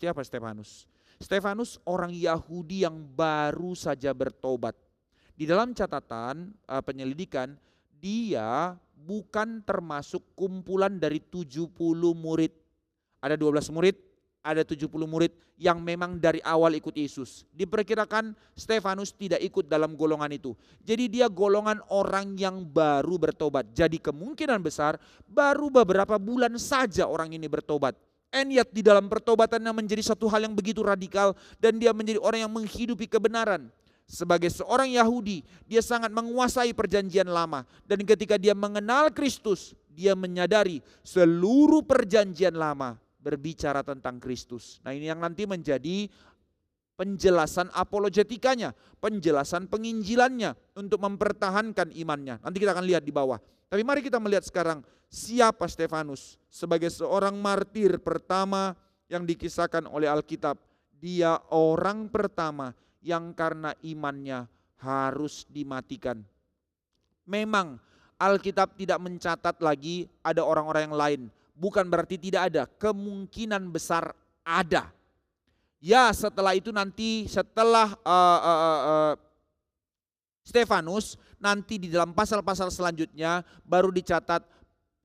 Stefanus orang Yahudi yang baru saja bertobat. Di dalam catatan penyelidikan, dia bukan termasuk kumpulan dari 70 murid. Ada 12 murid, ada 70 murid yang memang dari awal ikut Yesus. Diperkirakan Stefanus tidak ikut dalam golongan itu. Jadi dia golongan orang yang baru bertobat. Jadi kemungkinan besar baru beberapa bulan saja orang ini bertobat. And yet di dalam pertobatannya menjadi satu hal yang begitu radikal, dan dia menjadi orang yang menghidupi kebenaran. Sebagai seorang Yahudi, dia sangat menguasai perjanjian lama. Dan ketika dia mengenal Kristus, dia menyadari seluruh perjanjian lama berbicara tentang Kristus. Nah, ini yang nanti menjadi penjelasan apologetikanya, penjelasan penginjilannya untuk mempertahankan imannya. Nanti kita akan lihat di bawah. Tapi mari kita melihat sekarang siapa Stefanus sebagai seorang martir pertama yang dikisahkan oleh Alkitab. Dia orang pertama yang karena imannya harus dimatikan. Memang Alkitab tidak mencatat lagi ada orang-orang yang lain. Bukan berarti tidak ada, kemungkinan besar ada. Ya, setelah itu nanti setelah Stefanus, nanti di dalam pasal-pasal selanjutnya baru dicatat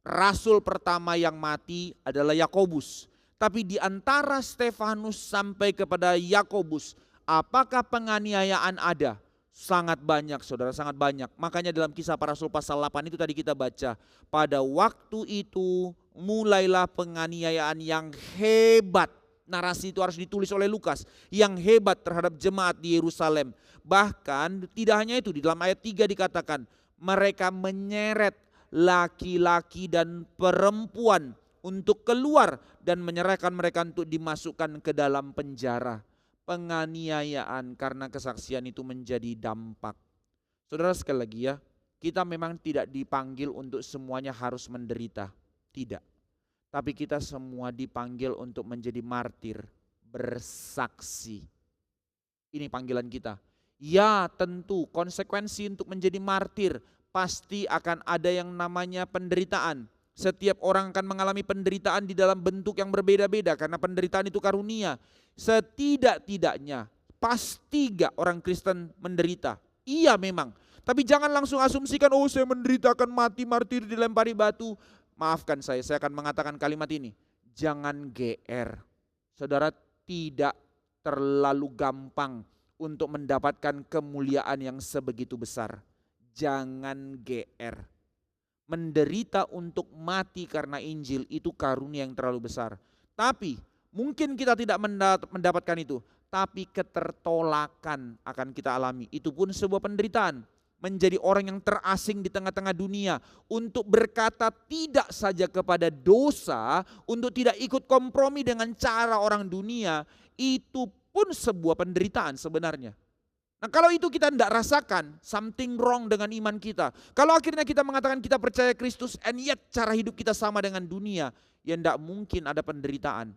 rasul pertama yang mati adalah Yakobus. Tapi di antara Stefanus sampai kepada Yakobus, apakah penganiayaan ada? Sangat banyak saudara, sangat banyak. Makanya dalam Kisah Para Rasul pasal 8 itu tadi kita baca, pada waktu itu mulailah penganiayaan yang hebat. Narasi itu harus ditulis oleh Lukas, yang hebat terhadap jemaat di Yerusalem. Bahkan tidak hanya itu, di dalam ayat 3 dikatakan mereka menyeret laki-laki dan perempuan untuk keluar dan menyerahkan mereka untuk dimasukkan ke dalam penjara. Penganiayaan karena kesaksian itu menjadi dampak. Saudara, sekali lagi ya, kita memang tidak dipanggil untuk semuanya harus menderita, tidak. Tapi kita semua dipanggil untuk menjadi martir, bersaksi. Ini panggilan kita. Ya, tentu konsekuensi untuk menjadi martir pasti akan ada yang namanya penderitaan. Setiap orang akan mengalami penderitaan di dalam bentuk yang berbeda-beda karena penderitaan itu karunia. Setidak-tidaknya pasti gak orang Kristen menderita? Iya memang. Tapi jangan langsung asumsikan, oh saya menderita akan mati martir dilempari batu. Maafkan saya akan mengatakan kalimat ini. Jangan GR. Saudara, tidak terlalu gampang untuk mendapatkan kemuliaan yang sebegitu besar. Jangan GR. Menderita untuk mati karena Injil itu karunia yang terlalu besar. Tapi mungkin kita tidak mendapatkan itu, tapi ketertolakan akan kita alami. Itu pun sebuah penderitaan. Menjadi orang yang terasing di tengah-tengah dunia, untuk berkata tidak saja kepada dosa, untuk tidak ikut kompromi dengan cara orang dunia, itu pun sebuah penderitaan sebenarnya. Nah, kalau itu kita tidak rasakan, something wrong dengan iman kita. Kalau akhirnya kita mengatakan kita percaya Kristus, and yet cara hidup kita sama dengan dunia, ya tidak mungkin ada penderitaan.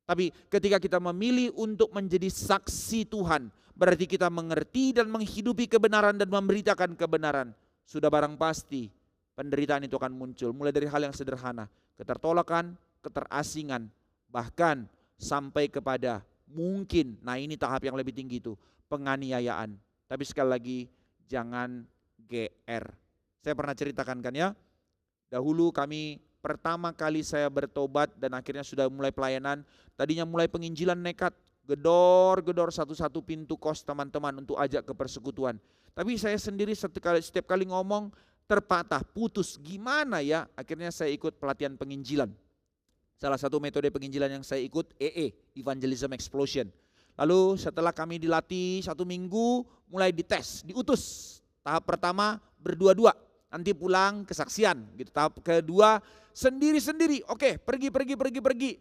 Tapi ketika kita memilih untuk menjadi saksi Tuhan, berarti kita mengerti dan menghidupi kebenaran dan memberitakan kebenaran. Sudah barang pasti penderitaan itu akan muncul. Mulai dari hal yang sederhana, ketertolakan, keterasingan, bahkan sampai kepada mungkin, nah ini tahap yang lebih tinggi itu, penganiayaan. Tapi sekali lagi, jangan GR. Saya pernah ceritakan kan ya, dahulu kami pertama kali saya bertobat dan akhirnya sudah mulai pelayanan, tadinya mulai penginjilan nekat, gedor-gedor satu-satu pintu kos teman-teman untuk ajak ke persekutuan. Tapi saya sendiri setiap kali ngomong terpatah, putus, gimana ya? Akhirnya saya ikut pelatihan penginjilan. Salah satu metode penginjilan yang saya ikut Evangelism Explosion. Lalu setelah kami dilatih 1 minggu, mulai dites, diutus. Tahap pertama berdua-dua, nanti pulang kesaksian gitu. Tahap kedua sendiri-sendiri, oke pergi,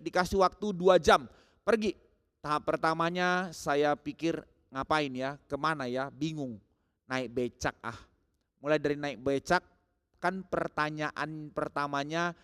dikasih waktu 2 jam, pergi. Tahap pertamanya saya pikir ngapain ya, kemana ya, bingung, naik becak Mulai dari naik becak, kan pertanyaan pertamanya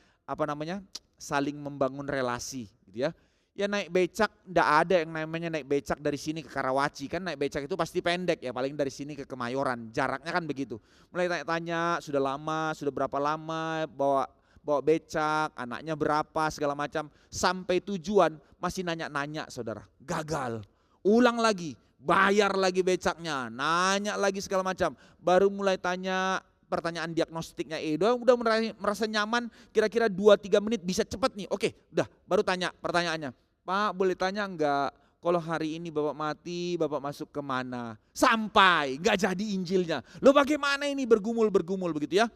saling membangun relasi gitu ya. Ya naik becak, enggak ada yang namanya naik becak dari sini ke Karawaci, kan naik becak itu pasti pendek ya, paling dari sini ke Kemayoran, jaraknya kan begitu. Mulai tanya-tanya, sudah berapa lama bawa becak, anaknya berapa, segala macam, sampai tujuan masih nanya-nanya saudara, gagal. Ulang lagi, bayar lagi becaknya, nanya lagi segala macam, baru mulai tanya pertanyaan diagnostiknya, udah merasa nyaman, kira-kira 2-3 menit bisa cepat nih, oke, udah baru tanya pertanyaannya, Pak boleh tanya enggak, kalau hari ini Bapak mati, Bapak masuk kemana? Sampai enggak jadi Injilnya, lo bagaimana ini bergumul begitu ya.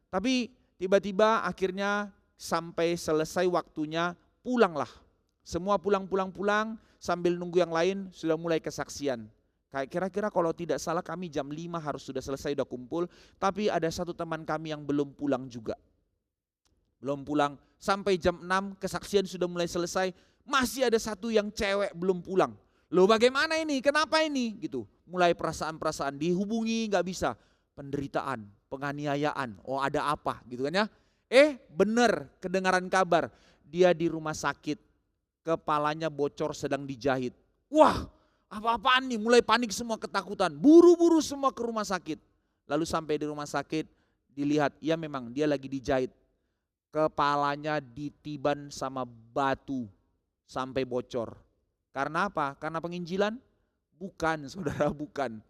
Tapi tiba-tiba akhirnya sampai selesai waktunya, pulanglah, semua pulang sambil nunggu yang lain sudah mulai kesaksian. Kayak kira-kira kalau tidak salah kami jam 5 harus sudah selesai, udah kumpul. Tapi ada satu teman kami yang belum pulang juga. Belum pulang, sampai jam 6 kesaksian sudah mulai selesai. Masih ada satu yang cewek belum pulang. Loh bagaimana ini, kenapa ini? Gitu. Mulai perasaan-perasaan, dihubungi gak bisa. Penderitaan, penganiayaan, oh ada apa gitu kan ya. Bener kedengaran kabar, dia di rumah sakit, kepalanya bocor sedang dijahit. Wah, Apa-apaan nih, mulai panik semua, ketakutan. Buru-buru semua ke rumah sakit. Lalu sampai di rumah sakit dilihat, ya memang dia lagi dijahit. Kepalanya ditiban sama batu sampai bocor. Karena apa? Karena penginjilan? Bukan, saudara, bukan.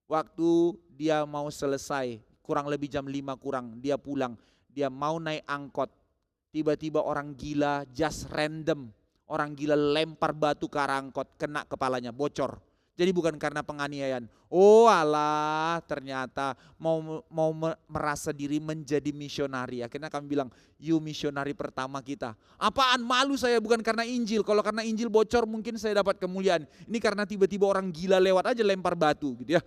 Waktu dia mau selesai, kurang lebih jam 5 kurang, dia pulang. Dia mau naik angkot. Tiba-tiba orang gila, just random. Orang gila lempar batu ke arah angkot, kena kepalanya, bocor. Jadi bukan karena penganiayaan. Oh alah, ternyata mau merasa diri menjadi misionari. Akhirnya kami bilang, you misionari pertama kita. Apaan, malu saya, bukan karena Injil. Kalau karena Injil bocor mungkin saya dapat kemuliaan. Ini karena tiba-tiba orang gila lewat aja lempar batu gitu ya.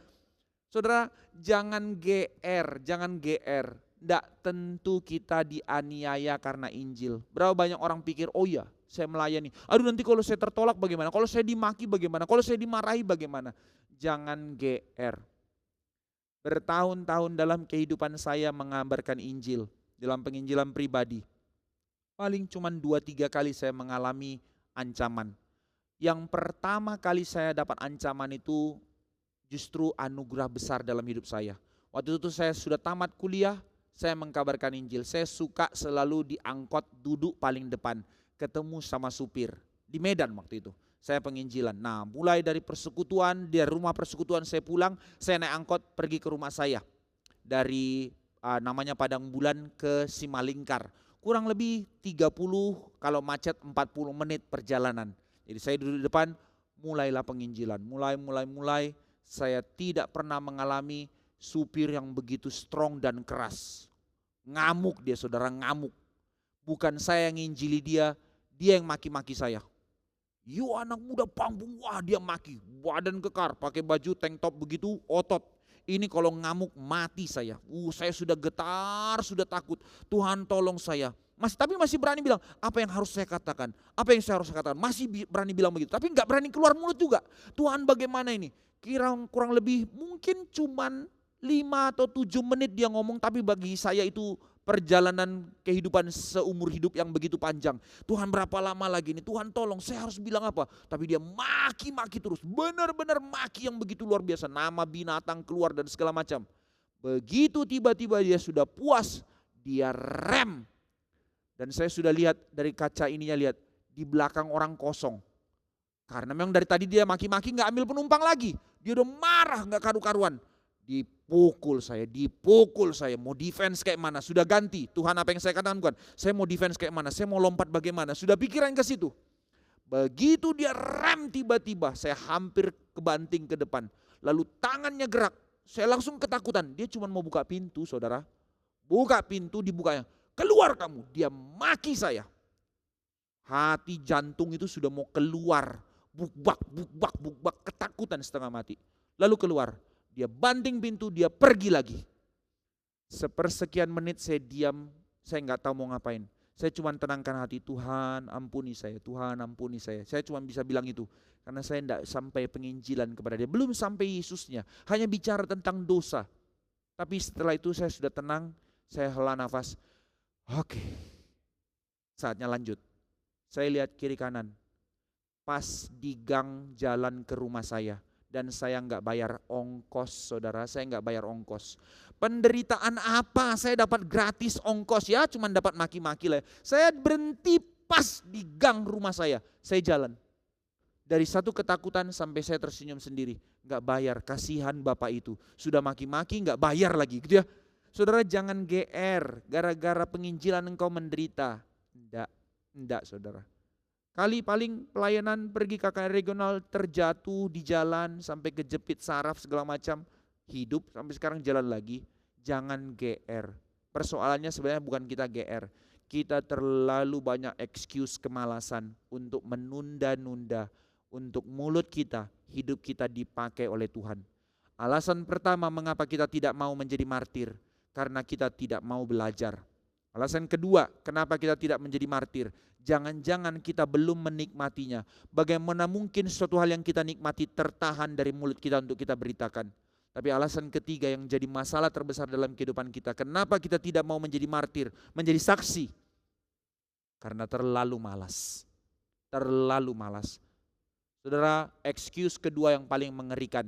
Saudara, jangan GR, jangan GR. Tidak tentu kita dianiaya karena Injil. Berapa banyak orang pikir, oh iya saya melayani. Aduh nanti kalau saya tertolak bagaimana? Kalau saya dimaki bagaimana? Kalau saya dimarahi bagaimana? Jangan GR. Bertahun-tahun dalam kehidupan saya mengabarkan Injil. Dalam penginjilan pribadi. Paling cuma 2-3 kali saya mengalami ancaman. Yang pertama kali saya dapat ancaman itu justru anugerah besar dalam hidup saya. Waktu itu saya sudah tamat kuliah, saya mengkabarkan Injil. Saya suka selalu diangkut duduk paling depan, ketemu sama supir. Di Medan waktu itu, saya penginjilan. Nah mulai dari persekutuan, dari rumah persekutuan saya pulang, saya naik angkot pergi ke rumah saya. Dari namanya Padang Bulan ke Simalingkar. Kurang lebih 30, kalau macet 40 menit perjalanan. Jadi saya duduk di depan, mulailah penginjilan. Mulai. Saya tidak pernah mengalami supir yang begitu strong dan keras. Ngamuk dia, saudara, ngamuk. Bukan saya yang nginjili dia yang maki-maki saya. You anak muda pambung, wah dia maki. Badan kekar, pakai baju tank top begitu, otot. Ini kalau ngamuk mati saya. Saya sudah getar, sudah takut. Tuhan tolong saya. Tapi masih berani bilang, apa yang harus saya katakan? Apa yang saya harus katakan? Masih berani bilang begitu. Tapi gak berani keluar mulut juga. Tuhan bagaimana ini? Kurang lebih mungkin cuman 5 atau 7 menit dia ngomong, tapi bagi saya itu perjalanan kehidupan seumur hidup yang begitu panjang. Tuhan berapa lama lagi ini? Tuhan tolong, saya harus bilang apa? Tapi dia maki-maki terus, benar-benar maki yang begitu luar biasa. Nama binatang keluar dan segala macam. Begitu tiba-tiba dia sudah puas, dia rem. Dan saya sudah lihat dari kaca ininya, lihat di belakang orang kosong. Karena memang dari tadi dia maki-maki gak ambil penumpang lagi. Dia udah marah gak karu-karuan. Dipukul saya, mau defense kayak mana, sudah ganti. Tuhan apa yang saya katakan bukan, saya mau defense kayak mana, saya mau lompat bagaimana, sudah pikiran ke situ. Begitu dia rem tiba-tiba, saya hampir kebanting ke depan. Lalu tangannya gerak, saya langsung ketakutan, dia cuma mau buka pintu saudara. Buka pintu, dibukanya, keluar kamu, dia maki saya. Hati jantung itu sudah mau keluar, bukbak, ketakutan setengah mati. Lalu keluar. Dia banting pintu, dia pergi lagi. Sepersekian menit saya diam, saya nggak tahu mau ngapain. Saya cuma tenangkan hati, Tuhan ampuni saya, Tuhan ampuni saya. Saya cuma bisa bilang itu, karena saya tidak sampai penginjilan kepada dia. Belum sampai Yesusnya, hanya bicara tentang dosa. Tapi setelah itu saya sudah tenang, saya hela nafas. Oke, saatnya lanjut. Saya lihat kiri kanan, pas di gang jalan ke rumah saya. Dan saya nggak bayar ongkos saudara, saya nggak bayar ongkos. Penderitaan apa, saya dapat gratis ongkos ya, cuman dapat maki-maki lah. Saya berhenti pas di gang rumah saya jalan. Dari satu ketakutan sampai saya tersenyum sendiri, nggak bayar, kasihan bapak itu. Sudah maki-maki nggak bayar lagi gitu ya. Saudara jangan GR, gara-gara penginjilan engkau menderita. Enggak saudara. Kali paling pelayanan pergi KKR regional terjatuh di jalan sampai kejepit saraf segala macam, hidup sampai sekarang jalan lagi. Jangan GR. Persoalannya sebenarnya bukan kita GR. Kita terlalu banyak excuse kemalasan untuk menunda-nunda, untuk mulut kita, hidup kita dipakai oleh Tuhan. Alasan pertama mengapa kita tidak mau menjadi martir, karena kita tidak mau belajar. Alasan kedua, kenapa kita tidak menjadi martir? Jangan-jangan kita belum menikmatinya. Bagaimana mungkin suatu hal yang kita nikmati tertahan dari mulut kita untuk kita beritakan? Tapi alasan ketiga yang jadi masalah terbesar dalam kehidupan kita, kenapa kita tidak mau menjadi martir, menjadi saksi? Karena terlalu malas. Terlalu malas. Saudara, excuse kedua yang paling mengerikan.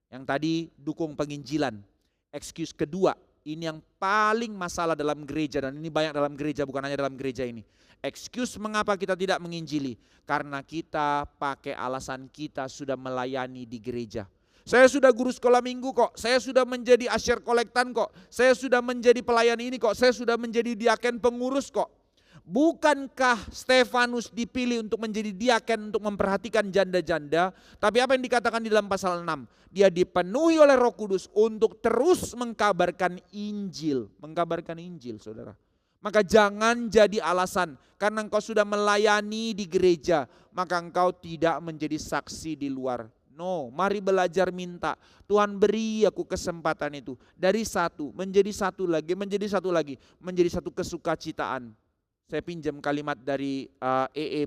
Yang tadi dukung penginjilan. Excuse kedua, ini yang paling masalah dalam gereja, dan ini banyak dalam gereja, bukan hanya dalam gereja ini. Excuse mengapa kita tidak menginjili, karena kita pakai alasan kita sudah melayani di gereja. Saya sudah guru sekolah minggu kok, saya sudah menjadi asyir kolektan kok, saya sudah menjadi pelayan ini kok, saya sudah menjadi diaken pengurus kok. Bukankah Stefanus dipilih untuk menjadi diaken untuk memperhatikan janda-janda? Tapi apa yang dikatakan di dalam pasal 6? Dia dipenuhi oleh Roh Kudus untuk terus mengkabarkan Injil. Mengkabarkan Injil, saudara. Maka jangan jadi alasan karena engkau sudah melayani di gereja, maka engkau tidak menjadi saksi di luar. No, mari belajar minta. Tuhan beri aku kesempatan itu. Dari satu, menjadi satu lagi, menjadi satu lagi, menjadi satu kesukacitaan. Saya pinjam kalimat dari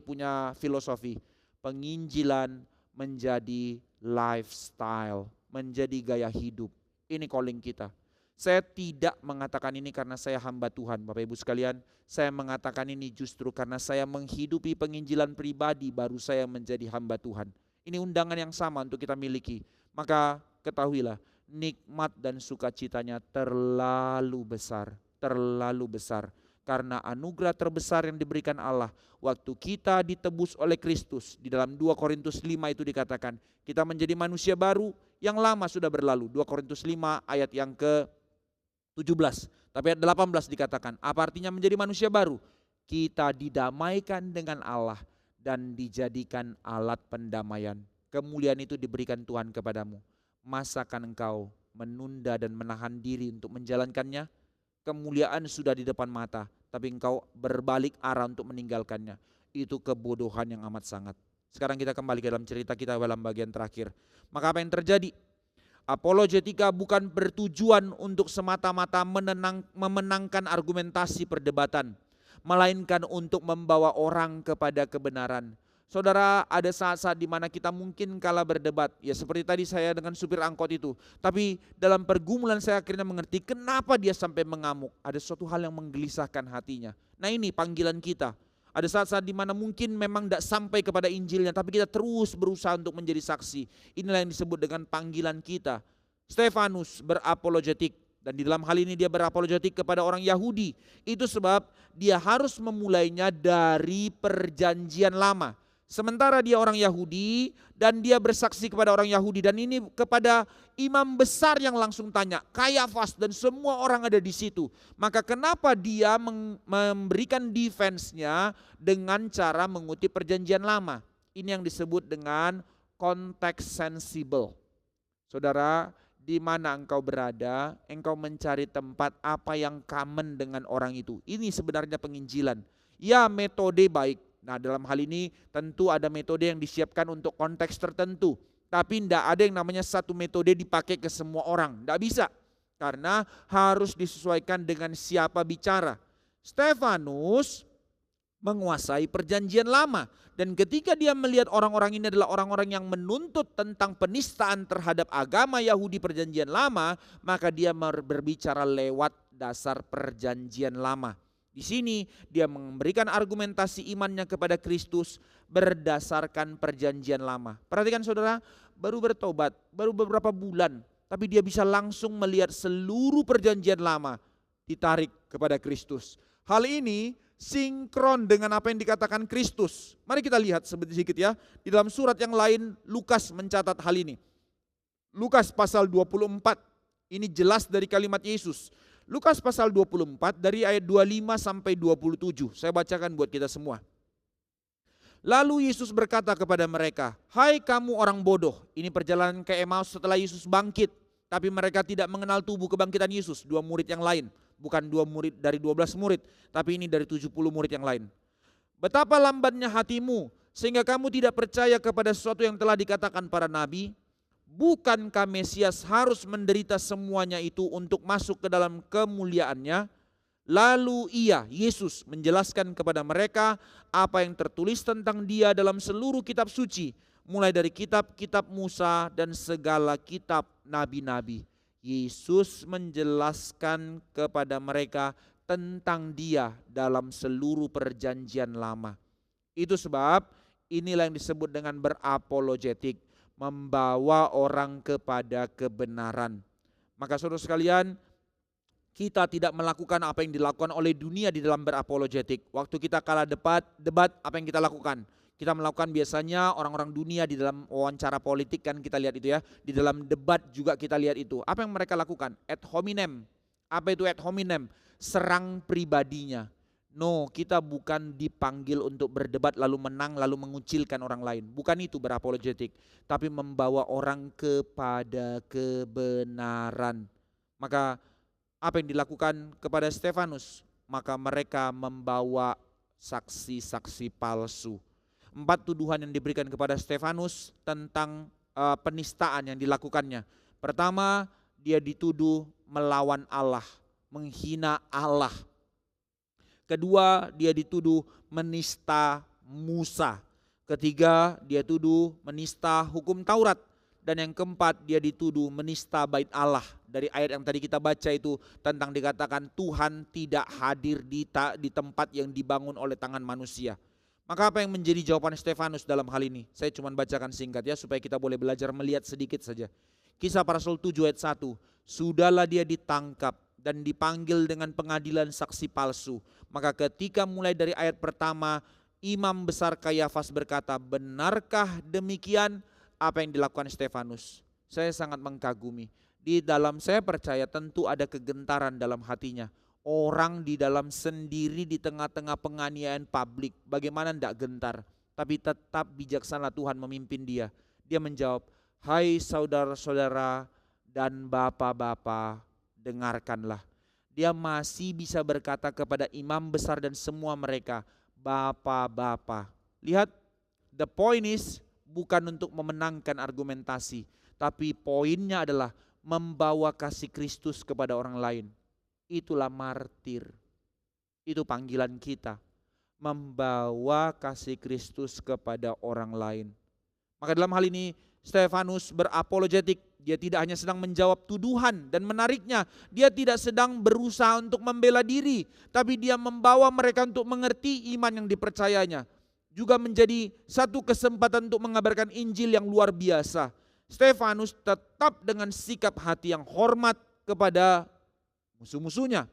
punya filosofi. Penginjilan menjadi lifestyle, menjadi gaya hidup. Ini calling kita. Saya tidak mengatakan ini karena saya hamba Tuhan, Bapak Ibu sekalian. Saya mengatakan ini justru karena saya menghidupi penginjilan pribadi, baru saya menjadi hamba Tuhan. Ini undangan yang sama untuk kita miliki. Maka ketahuilah, nikmat dan sukacitanya terlalu besar. Terlalu besar. Karena anugerah terbesar yang diberikan Allah waktu kita ditebus oleh Kristus. Di dalam 2 Korintus 5 itu dikatakan kita menjadi manusia baru, yang lama sudah berlalu. 2 Korintus 5 ayat yang ke-17. Tapi ayat 18 dikatakan, apa artinya menjadi manusia baru? Kita didamaikan dengan Allah dan dijadikan alat pendamaian. Kemuliaan itu diberikan Tuhan kepadamu. Masakan engkau menunda dan menahan diri untuk menjalankannya? Kemuliaan sudah di depan mata, tapi engkau berbalik arah untuk meninggalkannya. Itu kebodohan yang amat sangat. Sekarang kita kembali ke dalam cerita kita dalam bagian terakhir. Maka apa yang terjadi? Apologetika bukan bertujuan untuk semata-mata memenangkan argumentasi perdebatan, melainkan untuk membawa orang kepada kebenaran. Saudara, ada saat-saat di mana kita mungkin kalah berdebat. Ya seperti tadi saya dengan supir angkot itu. Tapi dalam pergumulan saya akhirnya mengerti kenapa dia sampai mengamuk. Ada suatu hal yang menggelisahkan hatinya. Nah ini panggilan kita. Ada saat-saat di mana mungkin memang tidak sampai kepada Injilnya, tapi kita terus berusaha untuk menjadi saksi. Inilah yang disebut dengan panggilan kita. Stefanus berapologetik. Dan di dalam hal ini dia berapologetik kepada orang Yahudi. Itu sebab dia harus memulainya dari perjanjian lama. Sementara dia orang Yahudi dan dia bersaksi kepada orang Yahudi, dan ini kepada imam besar yang langsung tanya, Kayafas dan semua orang ada di situ. Maka kenapa dia memberikan defense-nya dengan cara mengutip perjanjian lama? Ini yang disebut dengan context sensible. Saudara, di mana engkau berada, engkau mencari tempat apa yang common dengan orang itu. Ini sebenarnya penginjilan. Ya, metode baik. Nah dalam hal ini tentu ada metode yang disiapkan untuk konteks tertentu. Tapi tidak ada yang namanya satu metode dipakai ke semua orang. Tidak bisa. Karena harus disesuaikan dengan siapa bicara. Stefanus menguasai perjanjian lama. Dan ketika dia melihat orang-orang ini adalah orang-orang yang menuntut tentang penistaan terhadap agama Yahudi perjanjian lama, maka dia berbicara lewat dasar perjanjian lama. Di sini dia memberikan argumentasi imannya kepada Kristus berdasarkan perjanjian lama. Perhatikan saudara, baru bertobat, baru beberapa bulan, tapi dia bisa langsung melihat seluruh perjanjian lama ditarik kepada Kristus. Hal ini sinkron dengan apa yang dikatakan Kristus. Mari kita lihat sedikit ya. Di dalam surat yang lain Lukas mencatat hal ini. Lukas pasal 24, ini jelas dari kalimat Yesus. Lukas pasal 24 dari ayat 25 sampai 27. Saya bacakan buat kita semua. Lalu Yesus berkata kepada mereka, "Hai kamu orang bodoh." Ini perjalanan ke Emmaus setelah Yesus bangkit. Tapi mereka tidak mengenal tubuh kebangkitan Yesus. 2 murid yang lain. Bukan 2 murid dari 12 murid. Tapi ini dari 70 murid yang lain. Betapa lambatnya hatimu sehingga kamu tidak percaya kepada sesuatu yang telah dikatakan para nabi. Bukankah Mesias harus menderita semuanya itu untuk masuk ke dalam kemuliaannya? Lalu Yesus menjelaskan kepada mereka apa yang tertulis tentang dia dalam seluruh kitab suci, mulai dari kitab-kitab Musa dan segala kitab nabi-nabi. Yesus menjelaskan kepada mereka tentang dia dalam seluruh perjanjian lama. Itu sebab inilah yang disebut dengan berapologetik, membawa orang kepada kebenaran. Maka saudara sekalian, kita tidak melakukan apa yang dilakukan oleh dunia di dalam berapologetik. Waktu kita kalah debat, apa yang kita lakukan? Kita melakukan biasanya orang-orang dunia di dalam wawancara politik kan kita lihat itu ya. Di dalam debat juga kita lihat itu. Apa yang mereka lakukan? Ad hominem. Apa itu ad hominem? Serang pribadinya. No, kita bukan dipanggil untuk berdebat lalu menang lalu mengucilkan orang lain. Bukan itu berapologetik. Tapi membawa orang kepada kebenaran. Maka apa yang dilakukan kepada Stefanus? Maka mereka membawa saksi-saksi palsu. 4 tuduhan yang diberikan kepada Stefanus tentang penistaan yang dilakukannya. Pertama, dia dituduh melawan Allah, menghina Allah. Kedua, dia dituduh menista Musa. Ketiga, dia tuduh menista hukum Taurat. Dan yang keempat, dia dituduh menista bait Allah. Dari ayat yang tadi kita baca itu tentang dikatakan Tuhan tidak hadir di tempat yang dibangun oleh tangan manusia. Maka apa yang menjadi jawaban Stefanus dalam hal ini? Saya cuma bacakan singkat ya supaya kita boleh belajar melihat sedikit saja. Kisah para Rasul 7 ayat 1. Sudahlah dia ditangkap dan dipanggil dengan pengadilan saksi palsu. Maka ketika mulai dari ayat pertama, Imam Besar Kayafas berkata, benarkah demikian apa yang dilakukan Stefanus? Saya sangat mengkagumi. Di dalam saya percaya tentu ada kegentaran dalam hatinya. Orang di dalam sendiri di tengah-tengah penganiayaan publik, bagaimana tidak gentar? Tapi tetap bijaksana Tuhan memimpin dia. Dia menjawab, hai saudara-saudara dan bapak-bapak, dengarkanlah. Dia masih bisa berkata kepada imam besar dan semua mereka, bapak-bapak. Lihat, the point is bukan untuk memenangkan argumentasi, tapi poinnya adalah membawa kasih Kristus kepada orang lain. Itulah martir. Itu panggilan kita. Membawa kasih Kristus kepada orang lain. Maka dalam hal ini Stefanus berapologetik. Dia tidak hanya sedang menjawab tuduhan dan menariknya. Dia tidak sedang berusaha untuk membela diri. Tapi dia membawa mereka untuk mengerti iman yang dipercayanya. Juga menjadi satu kesempatan untuk mengabarkan Injil yang luar biasa. Stefanus tetap dengan sikap hati yang hormat kepada musuh-musuhnya.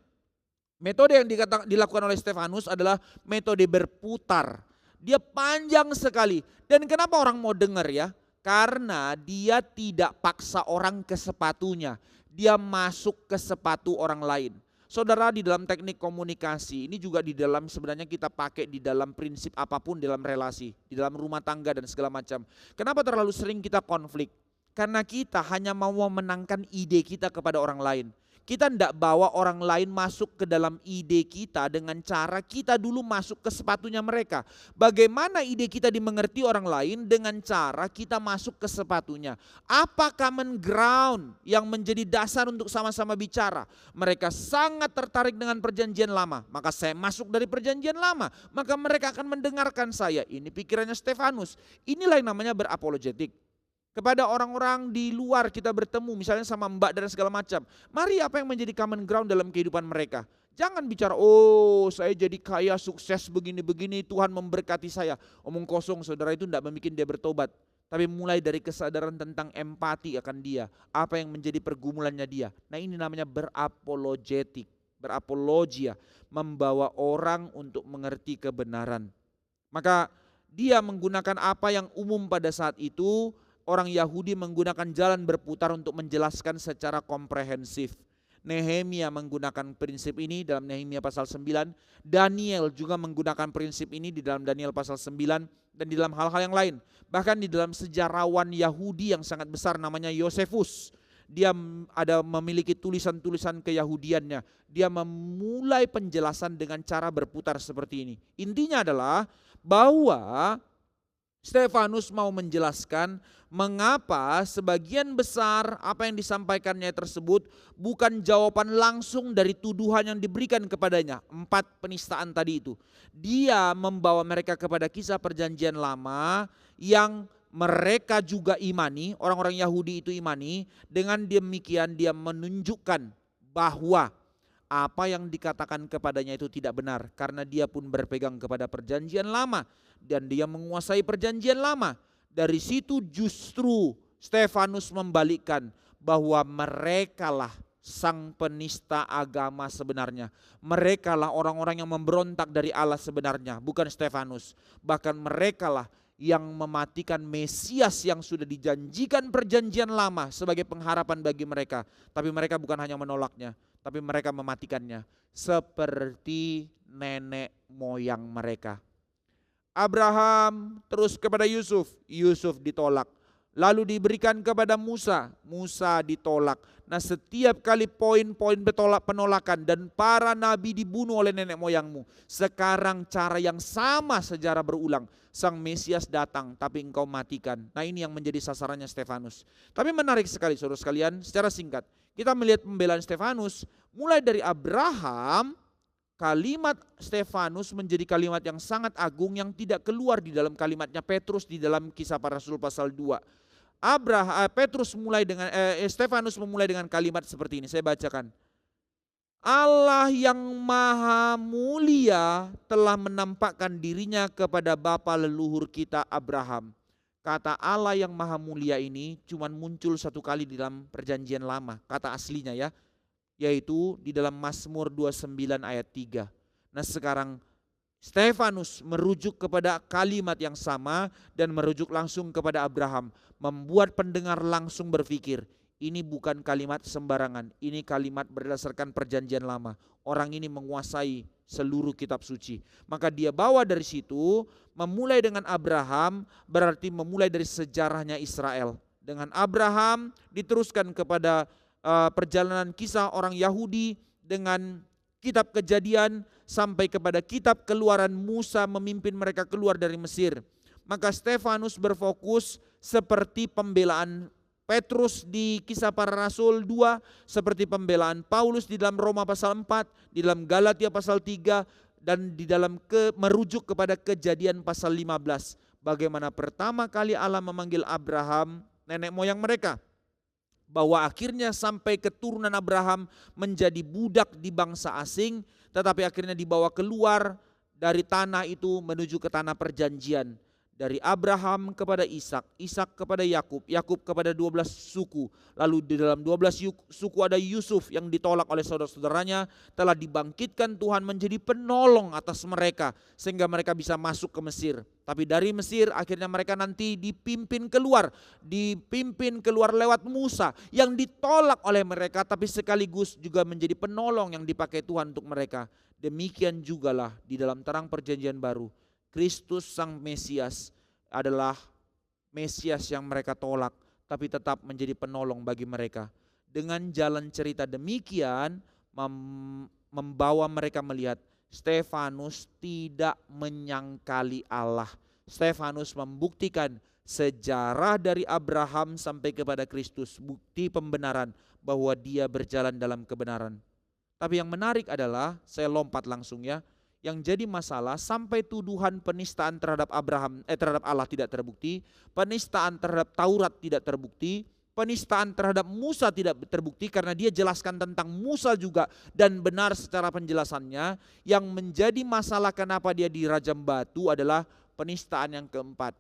Metode yang dilakukan oleh Stefanus adalah metode berputar. Dia panjang sekali. Dan kenapa orang mau dengar ya? Karena dia tidak paksa orang ke sepatunya. Dia masuk ke sepatu orang lain. Saudara, di dalam teknik komunikasi, ini juga di dalam sebenarnya kita pakai di dalam prinsip apapun dalam relasi. Di dalam rumah tangga dan segala macam. Kenapa terlalu sering kita konflik? Karena kita hanya mau memenangkan ide kita kepada orang lain. Kita tidak bawa orang lain masuk ke dalam ide kita dengan cara kita dulu masuk ke sepatunya mereka. Bagaimana ide kita dimengerti orang lain dengan cara kita masuk ke sepatunya. Apa common ground yang menjadi dasar untuk sama-sama bicara? Mereka sangat tertarik dengan perjanjian lama. Maka saya masuk dari perjanjian lama. Maka mereka akan mendengarkan saya. Ini pikirannya Stefanus. Inilah yang namanya berapologetik. Kepada orang-orang di luar kita bertemu misalnya sama mbak dan segala macam. Mari apa yang menjadi common ground dalam kehidupan mereka. Jangan bicara, oh saya jadi kaya sukses begini-begini Tuhan memberkati saya. Omong kosong, saudara, itu tidak membuat dia bertobat. Tapi mulai dari kesadaran tentang empati akan dia. Apa yang menjadi pergumulannya dia. Nah ini namanya berapologetik. Berapologia. Membawa orang untuk mengerti kebenaran. Maka dia menggunakan apa yang umum pada saat itu. Orang Yahudi menggunakan jalan berputar untuk menjelaskan secara komprehensif. Nehemia menggunakan prinsip ini dalam Nehemia pasal 9. Daniel juga menggunakan prinsip ini di dalam Daniel pasal 9 dan di dalam hal-hal yang lain. Bahkan di dalam sejarawan Yahudi yang sangat besar namanya Yosefus. Dia memiliki tulisan-tulisan keyahudiannya. Dia memulai penjelasan dengan cara berputar seperti ini. Intinya adalah bahwa Stefanus mau menjelaskan mengapa sebagian besar apa yang disampaikannya tersebut bukan jawaban langsung dari tuduhan yang diberikan kepadanya. 4 penistaan tadi itu. Dia membawa mereka kepada kisah perjanjian lama yang mereka juga imani, orang-orang Yahudi itu imani. Dengan demikian dia menunjukkan bahwa apa yang dikatakan kepadanya itu tidak benar, karena dia pun berpegang kepada perjanjian lama dan dia menguasai perjanjian lama. Dari situ justru Stefanus membalikkan bahwa merekalah sang penista agama sebenarnya. Merekalah orang-orang yang memberontak dari Allah sebenarnya, bukan Stefanus. Bahkan merekalah yang mematikan Mesias yang sudah dijanjikan perjanjian lama sebagai pengharapan bagi mereka. Tapi mereka bukan hanya menolaknya, tapi mereka mematikannya seperti nenek moyang mereka. Abraham terus kepada Yusuf, Yusuf ditolak. Lalu diberikan kepada Musa, Musa ditolak. Nah, setiap kali poin-poin penolakan dan para nabi dibunuh oleh nenek moyangmu. Sekarang cara yang sama sejarah berulang. Sang Mesias datang tapi engkau matikan. Nah, ini yang menjadi sasarannya Stefanus. Tapi menarik sekali saudara sekalian, secara singkat. Kita melihat pembelaan Stefanus mulai dari Abraham. Kalimat Stefanus menjadi kalimat yang sangat agung yang tidak keluar di dalam kalimatnya Petrus di dalam Kisah Para Rasul pasal 2. Stefanus memulai dengan kalimat seperti ini. Saya bacakan. Allah yang maha mulia telah menampakkan dirinya kepada bapa leluhur kita Abraham. Kata Allah yang maha mulia ini cuma muncul satu kali di dalam perjanjian lama. Kata aslinya ya. Yaitu di dalam Mazmur 29 ayat 3. Nah, sekarang Stefanus merujuk kepada kalimat yang sama dan merujuk langsung kepada Abraham. Membuat pendengar langsung berpikir, ini bukan kalimat sembarangan, ini kalimat berdasarkan perjanjian lama. Orang ini menguasai seluruh kitab suci. Maka dia bawa dari situ, memulai dengan Abraham berarti memulai dari sejarahnya Israel. Dengan Abraham diteruskan kepada perjalanan kisah orang Yahudi dengan kitab Kejadian sampai kepada kitab Keluaran Musa memimpin mereka keluar dari Mesir. Maka Stefanus berfokus seperti pembelaan Petrus di Kisah Para Rasul 2, seperti pembelaan Paulus di dalam Roma pasal 4, di dalam Galatia pasal 3, dan di dalam merujuk kepada Kejadian pasal 15. Bagaimana pertama kali Allah memanggil Abraham, nenek moyang mereka, bahwa akhirnya sampai keturunan Abraham menjadi budak di bangsa asing, tetapi akhirnya dibawa keluar dari tanah itu menuju ke tanah perjanjian. Dari Abraham kepada Ishak, Ishak kepada Yakub, Yakub kepada 12 suku. Lalu di dalam 12 suku ada Yusuf yang ditolak oleh saudara-saudaranya, telah dibangkitkan Tuhan menjadi penolong atas mereka sehingga mereka bisa masuk ke Mesir. Tapi dari Mesir akhirnya mereka nanti dipimpin keluar lewat Musa yang ditolak oleh mereka, tapi sekaligus juga menjadi penolong yang dipakai Tuhan untuk mereka. Demikian jugalah di dalam terang perjanjian baru. Kristus sang Mesias adalah Mesias yang mereka tolak, tapi tetap menjadi penolong bagi mereka. Dengan jalan cerita demikian membawa mereka melihat Stefanus tidak menyangkali Allah. Stefanus membuktikan sejarah dari Abraham sampai kepada Kristus, bukti pembenaran bahwa dia berjalan dalam kebenaran. Tapi yang menarik adalah, saya lompat langsung ya, yang jadi masalah sampai tuduhan penistaan terhadap terhadap Allah tidak terbukti, penistaan terhadap Taurat tidak terbukti, penistaan terhadap Musa tidak terbukti karena dia jelaskan tentang Musa juga dan benar secara penjelasannya. Yang menjadi masalah kenapa dia dirajam batu adalah penistaan yang keempat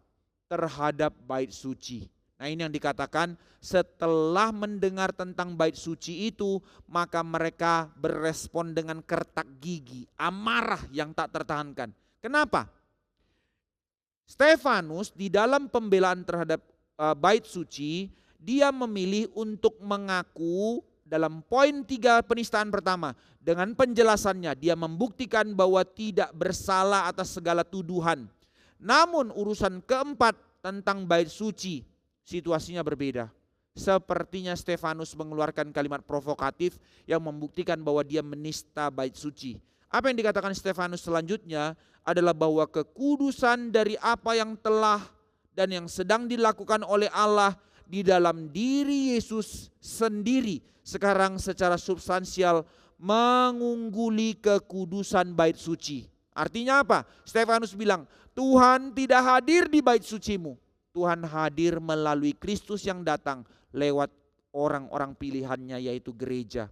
terhadap bait suci. Nah, ini yang dikatakan setelah mendengar tentang bait suci itu, maka mereka berespon dengan kertak gigi, amarah yang tak tertahankan. Kenapa? Stefanus di dalam pembelaan terhadap bait suci, dia memilih untuk mengaku dalam poin 3 penistaan pertama. Dengan penjelasannya dia membuktikan bahwa tidak bersalah atas segala tuduhan. Namun urusan keempat tentang bait suci, situasinya berbeda. Sepertinya Stefanus mengeluarkan kalimat provokatif yang membuktikan bahwa dia menista bait suci. Apa yang dikatakan Stefanus selanjutnya adalah bahwa kekudusan dari apa yang telah dan yang sedang dilakukan oleh Allah di dalam diri Yesus sendiri sekarang secara substansial mengungguli kekudusan bait suci. Artinya apa? Stefanus bilang, Tuhan tidak hadir di bait sucimu. Tuhan hadir melalui Kristus yang datang lewat orang-orang pilihannya yaitu gereja.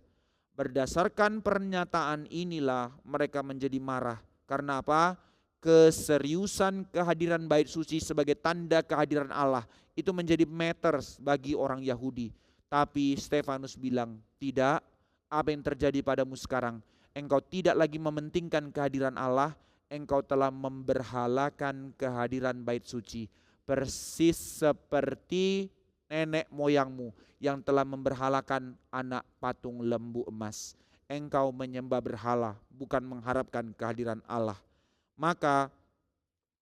Berdasarkan pernyataan inilah mereka menjadi marah. Karena apa? Keseriusan kehadiran bait suci sebagai tanda kehadiran Allah itu menjadi matters bagi orang Yahudi. Tapi Stefanus bilang, tidak, apa yang terjadi padamu sekarang? Engkau tidak lagi mementingkan kehadiran Allah, engkau telah memberhalakan kehadiran bait suci. Persis seperti nenek moyangmu yang telah memberhalakan anak patung lembu emas. Engkau menyembah berhala, bukan mengharapkan kehadiran Allah. Maka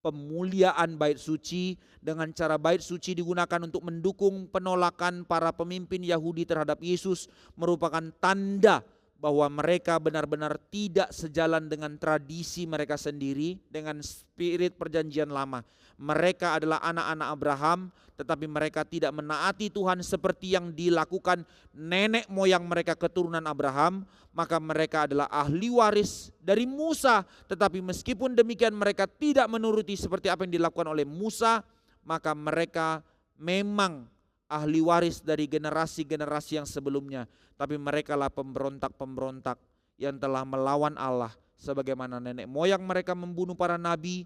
pemuliaan bait suci dengan cara bait suci digunakan untuk mendukung penolakan para pemimpin Yahudi terhadap Yesus merupakan tanda bahwa mereka benar-benar tidak sejalan dengan tradisi mereka sendiri, dengan spirit perjanjian lama. Mereka adalah anak-anak Abraham, tetapi mereka tidak menaati Tuhan seperti yang dilakukan nenek moyang mereka keturunan Abraham. Maka mereka adalah ahli waris dari Musa, tetapi meskipun demikian mereka tidak menuruti seperti apa yang dilakukan oleh Musa, maka mereka memang ahli waris dari generasi-generasi yang sebelumnya. Tapi mereka lah pemberontak-pemberontak yang telah melawan Allah. Sebagaimana nenek moyang mereka membunuh para nabi,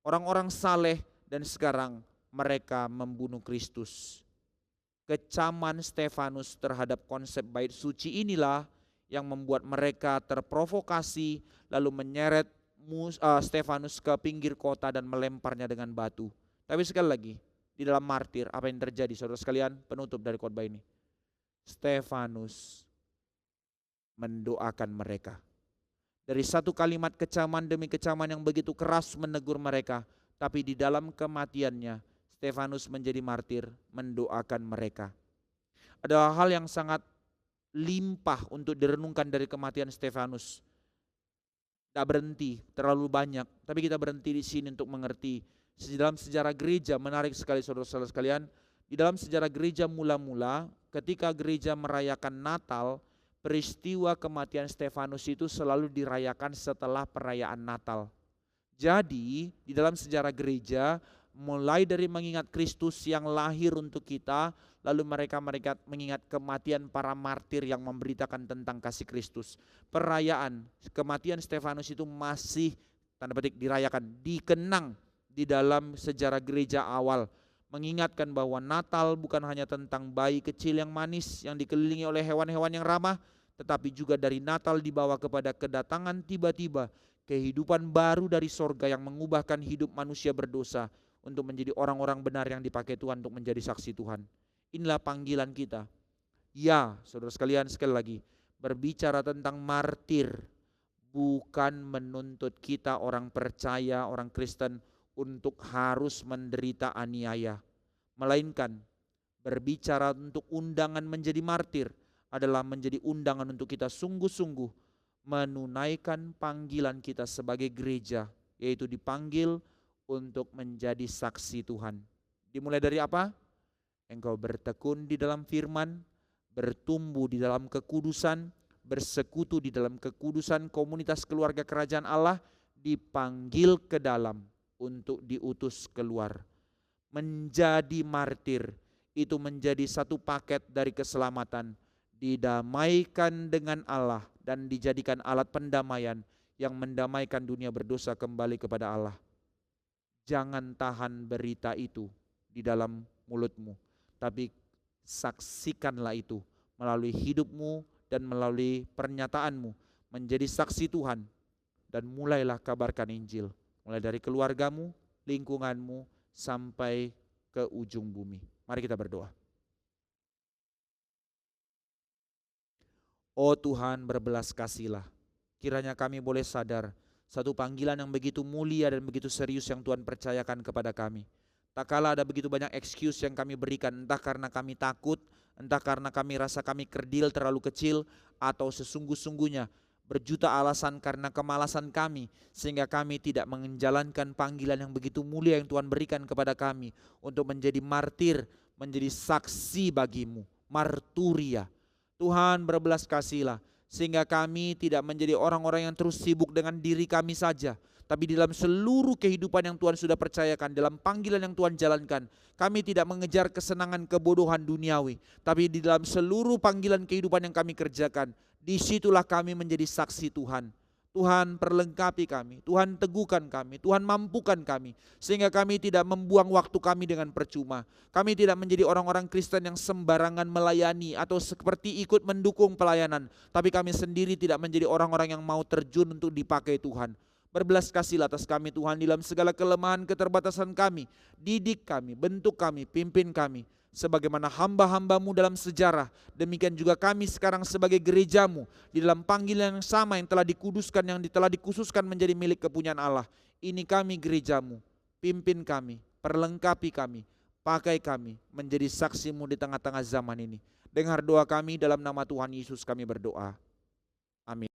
orang-orang saleh, dan sekarang mereka membunuh Kristus. Kecaman Stefanus terhadap konsep bait suci inilah yang membuat mereka terprovokasi lalu menyeret Stefanus ke pinggir kota dan melemparnya dengan batu. Tapi sekali lagi, di dalam martir apa yang terjadi saudara sekalian, penutup dari khotbah ini. Stefanus mendoakan mereka. Dari satu kalimat kecaman demi kecaman yang begitu keras menegur mereka, tapi di dalam kematiannya Stefanus menjadi martir, mendoakan mereka. Ada hal yang sangat limpah untuk direnungkan dari kematian Stefanus. Tidak berhenti, terlalu banyak, tapi kita berhenti di sini untuk mengerti. Dalam sejarah gereja, menarik sekali saudara-saudara sekalian, di dalam sejarah gereja mula-mula, ketika gereja merayakan Natal, peristiwa kematian Stefanus itu selalu dirayakan setelah perayaan Natal. Jadi di dalam sejarah gereja, mulai dari mengingat Kristus yang lahir untuk kita, lalu mereka mengingat kematian para martir yang memberitakan tentang kasih Kristus. Perayaan kematian Stefanus itu masih tanda petik dirayakan, dikenang di dalam sejarah gereja awal. Mengingatkan bahwa Natal bukan hanya tentang bayi kecil yang manis yang dikelilingi oleh hewan-hewan yang ramah, tetapi juga dari Natal dibawa kepada kedatangan tiba-tiba kehidupan baru dari sorga yang mengubahkan hidup manusia berdosa untuk menjadi orang-orang benar yang dipakai Tuhan untuk menjadi saksi Tuhan. Inilah panggilan kita. Ya, saudara sekalian, sekali lagi, berbicara tentang martir bukan menuntut kita orang percaya, orang Kristen untuk harus menderita aniaya, melainkan berbicara untuk undangan menjadi martir adalah menjadi undangan untuk kita sungguh-sungguh menunaikan panggilan kita sebagai gereja, yaitu dipanggil untuk menjadi saksi Tuhan. Dimulai dari apa? Engkau bertekun di dalam firman, bertumbuh di dalam kekudusan, bersekutu di dalam kekudusan komunitas keluarga kerajaan Allah, dipanggil ke dalam untuk diutus keluar. Menjadi martir itu menjadi satu paket dari keselamatan, didamaikan dengan Allah dan dijadikan alat pendamaian yang mendamaikan dunia berdosa kembali kepada Allah. Jangan tahan berita itu di dalam mulutmu, tapi saksikanlah itu melalui hidupmu dan melalui pernyataanmu, menjadi saksi Tuhan, dan mulailah kabarkan Injil. Mulai dari keluargamu, lingkunganmu, sampai ke ujung bumi. Mari kita berdoa. Oh Tuhan, berbelas kasihlah. Kiranya kami boleh sadar satu panggilan yang begitu mulia dan begitu serius yang Tuhan percayakan kepada kami. Tak kala ada begitu banyak excuse yang kami berikan, entah karena kami takut, entah karena kami rasa kami kerdil terlalu kecil, atau sesungguh-sungguhnya berjuta alasan karena kemalasan kami, sehingga kami tidak menjalankan panggilan yang begitu mulia yang Tuhan berikan kepada kami untuk menjadi martir, menjadi saksi bagimu, marturia. Tuhan, berbelas kasihlah sehingga kami tidak menjadi orang-orang yang terus sibuk dengan diri kami saja, tapi di dalam seluruh kehidupan yang Tuhan sudah percayakan, dalam panggilan yang Tuhan jalankan, kami tidak mengejar kesenangan kebodohan duniawi, tapi di dalam seluruh panggilan kehidupan yang kami kerjakan, disitulah kami menjadi saksi Tuhan. Tuhan perlengkapi kami, Tuhan teguhkan kami, Tuhan mampukan kami, sehingga kami tidak membuang waktu kami dengan percuma. Kami tidak menjadi orang-orang Kristen yang sembarangan melayani atau seperti ikut mendukung pelayanan, tapi kami sendiri tidak menjadi orang-orang yang mau terjun untuk dipakai Tuhan. Berbelas kasihlah atas kami Tuhan dalam segala kelemahan keterbatasan kami, didik kami, bentuk kami, pimpin kami, sebagaimana hamba-hambamu dalam sejarah, demikian juga kami sekarang sebagai gerejamu di dalam panggilan yang sama yang telah dikuduskan, yang telah dikhususkan menjadi milik kepunyaan Allah. Ini kami gerejamu, pimpin kami, perlengkapi kami, pakai kami menjadi saksimu di tengah-tengah zaman ini. Dengar doa kami dalam nama Tuhan Yesus kami berdoa. Amin.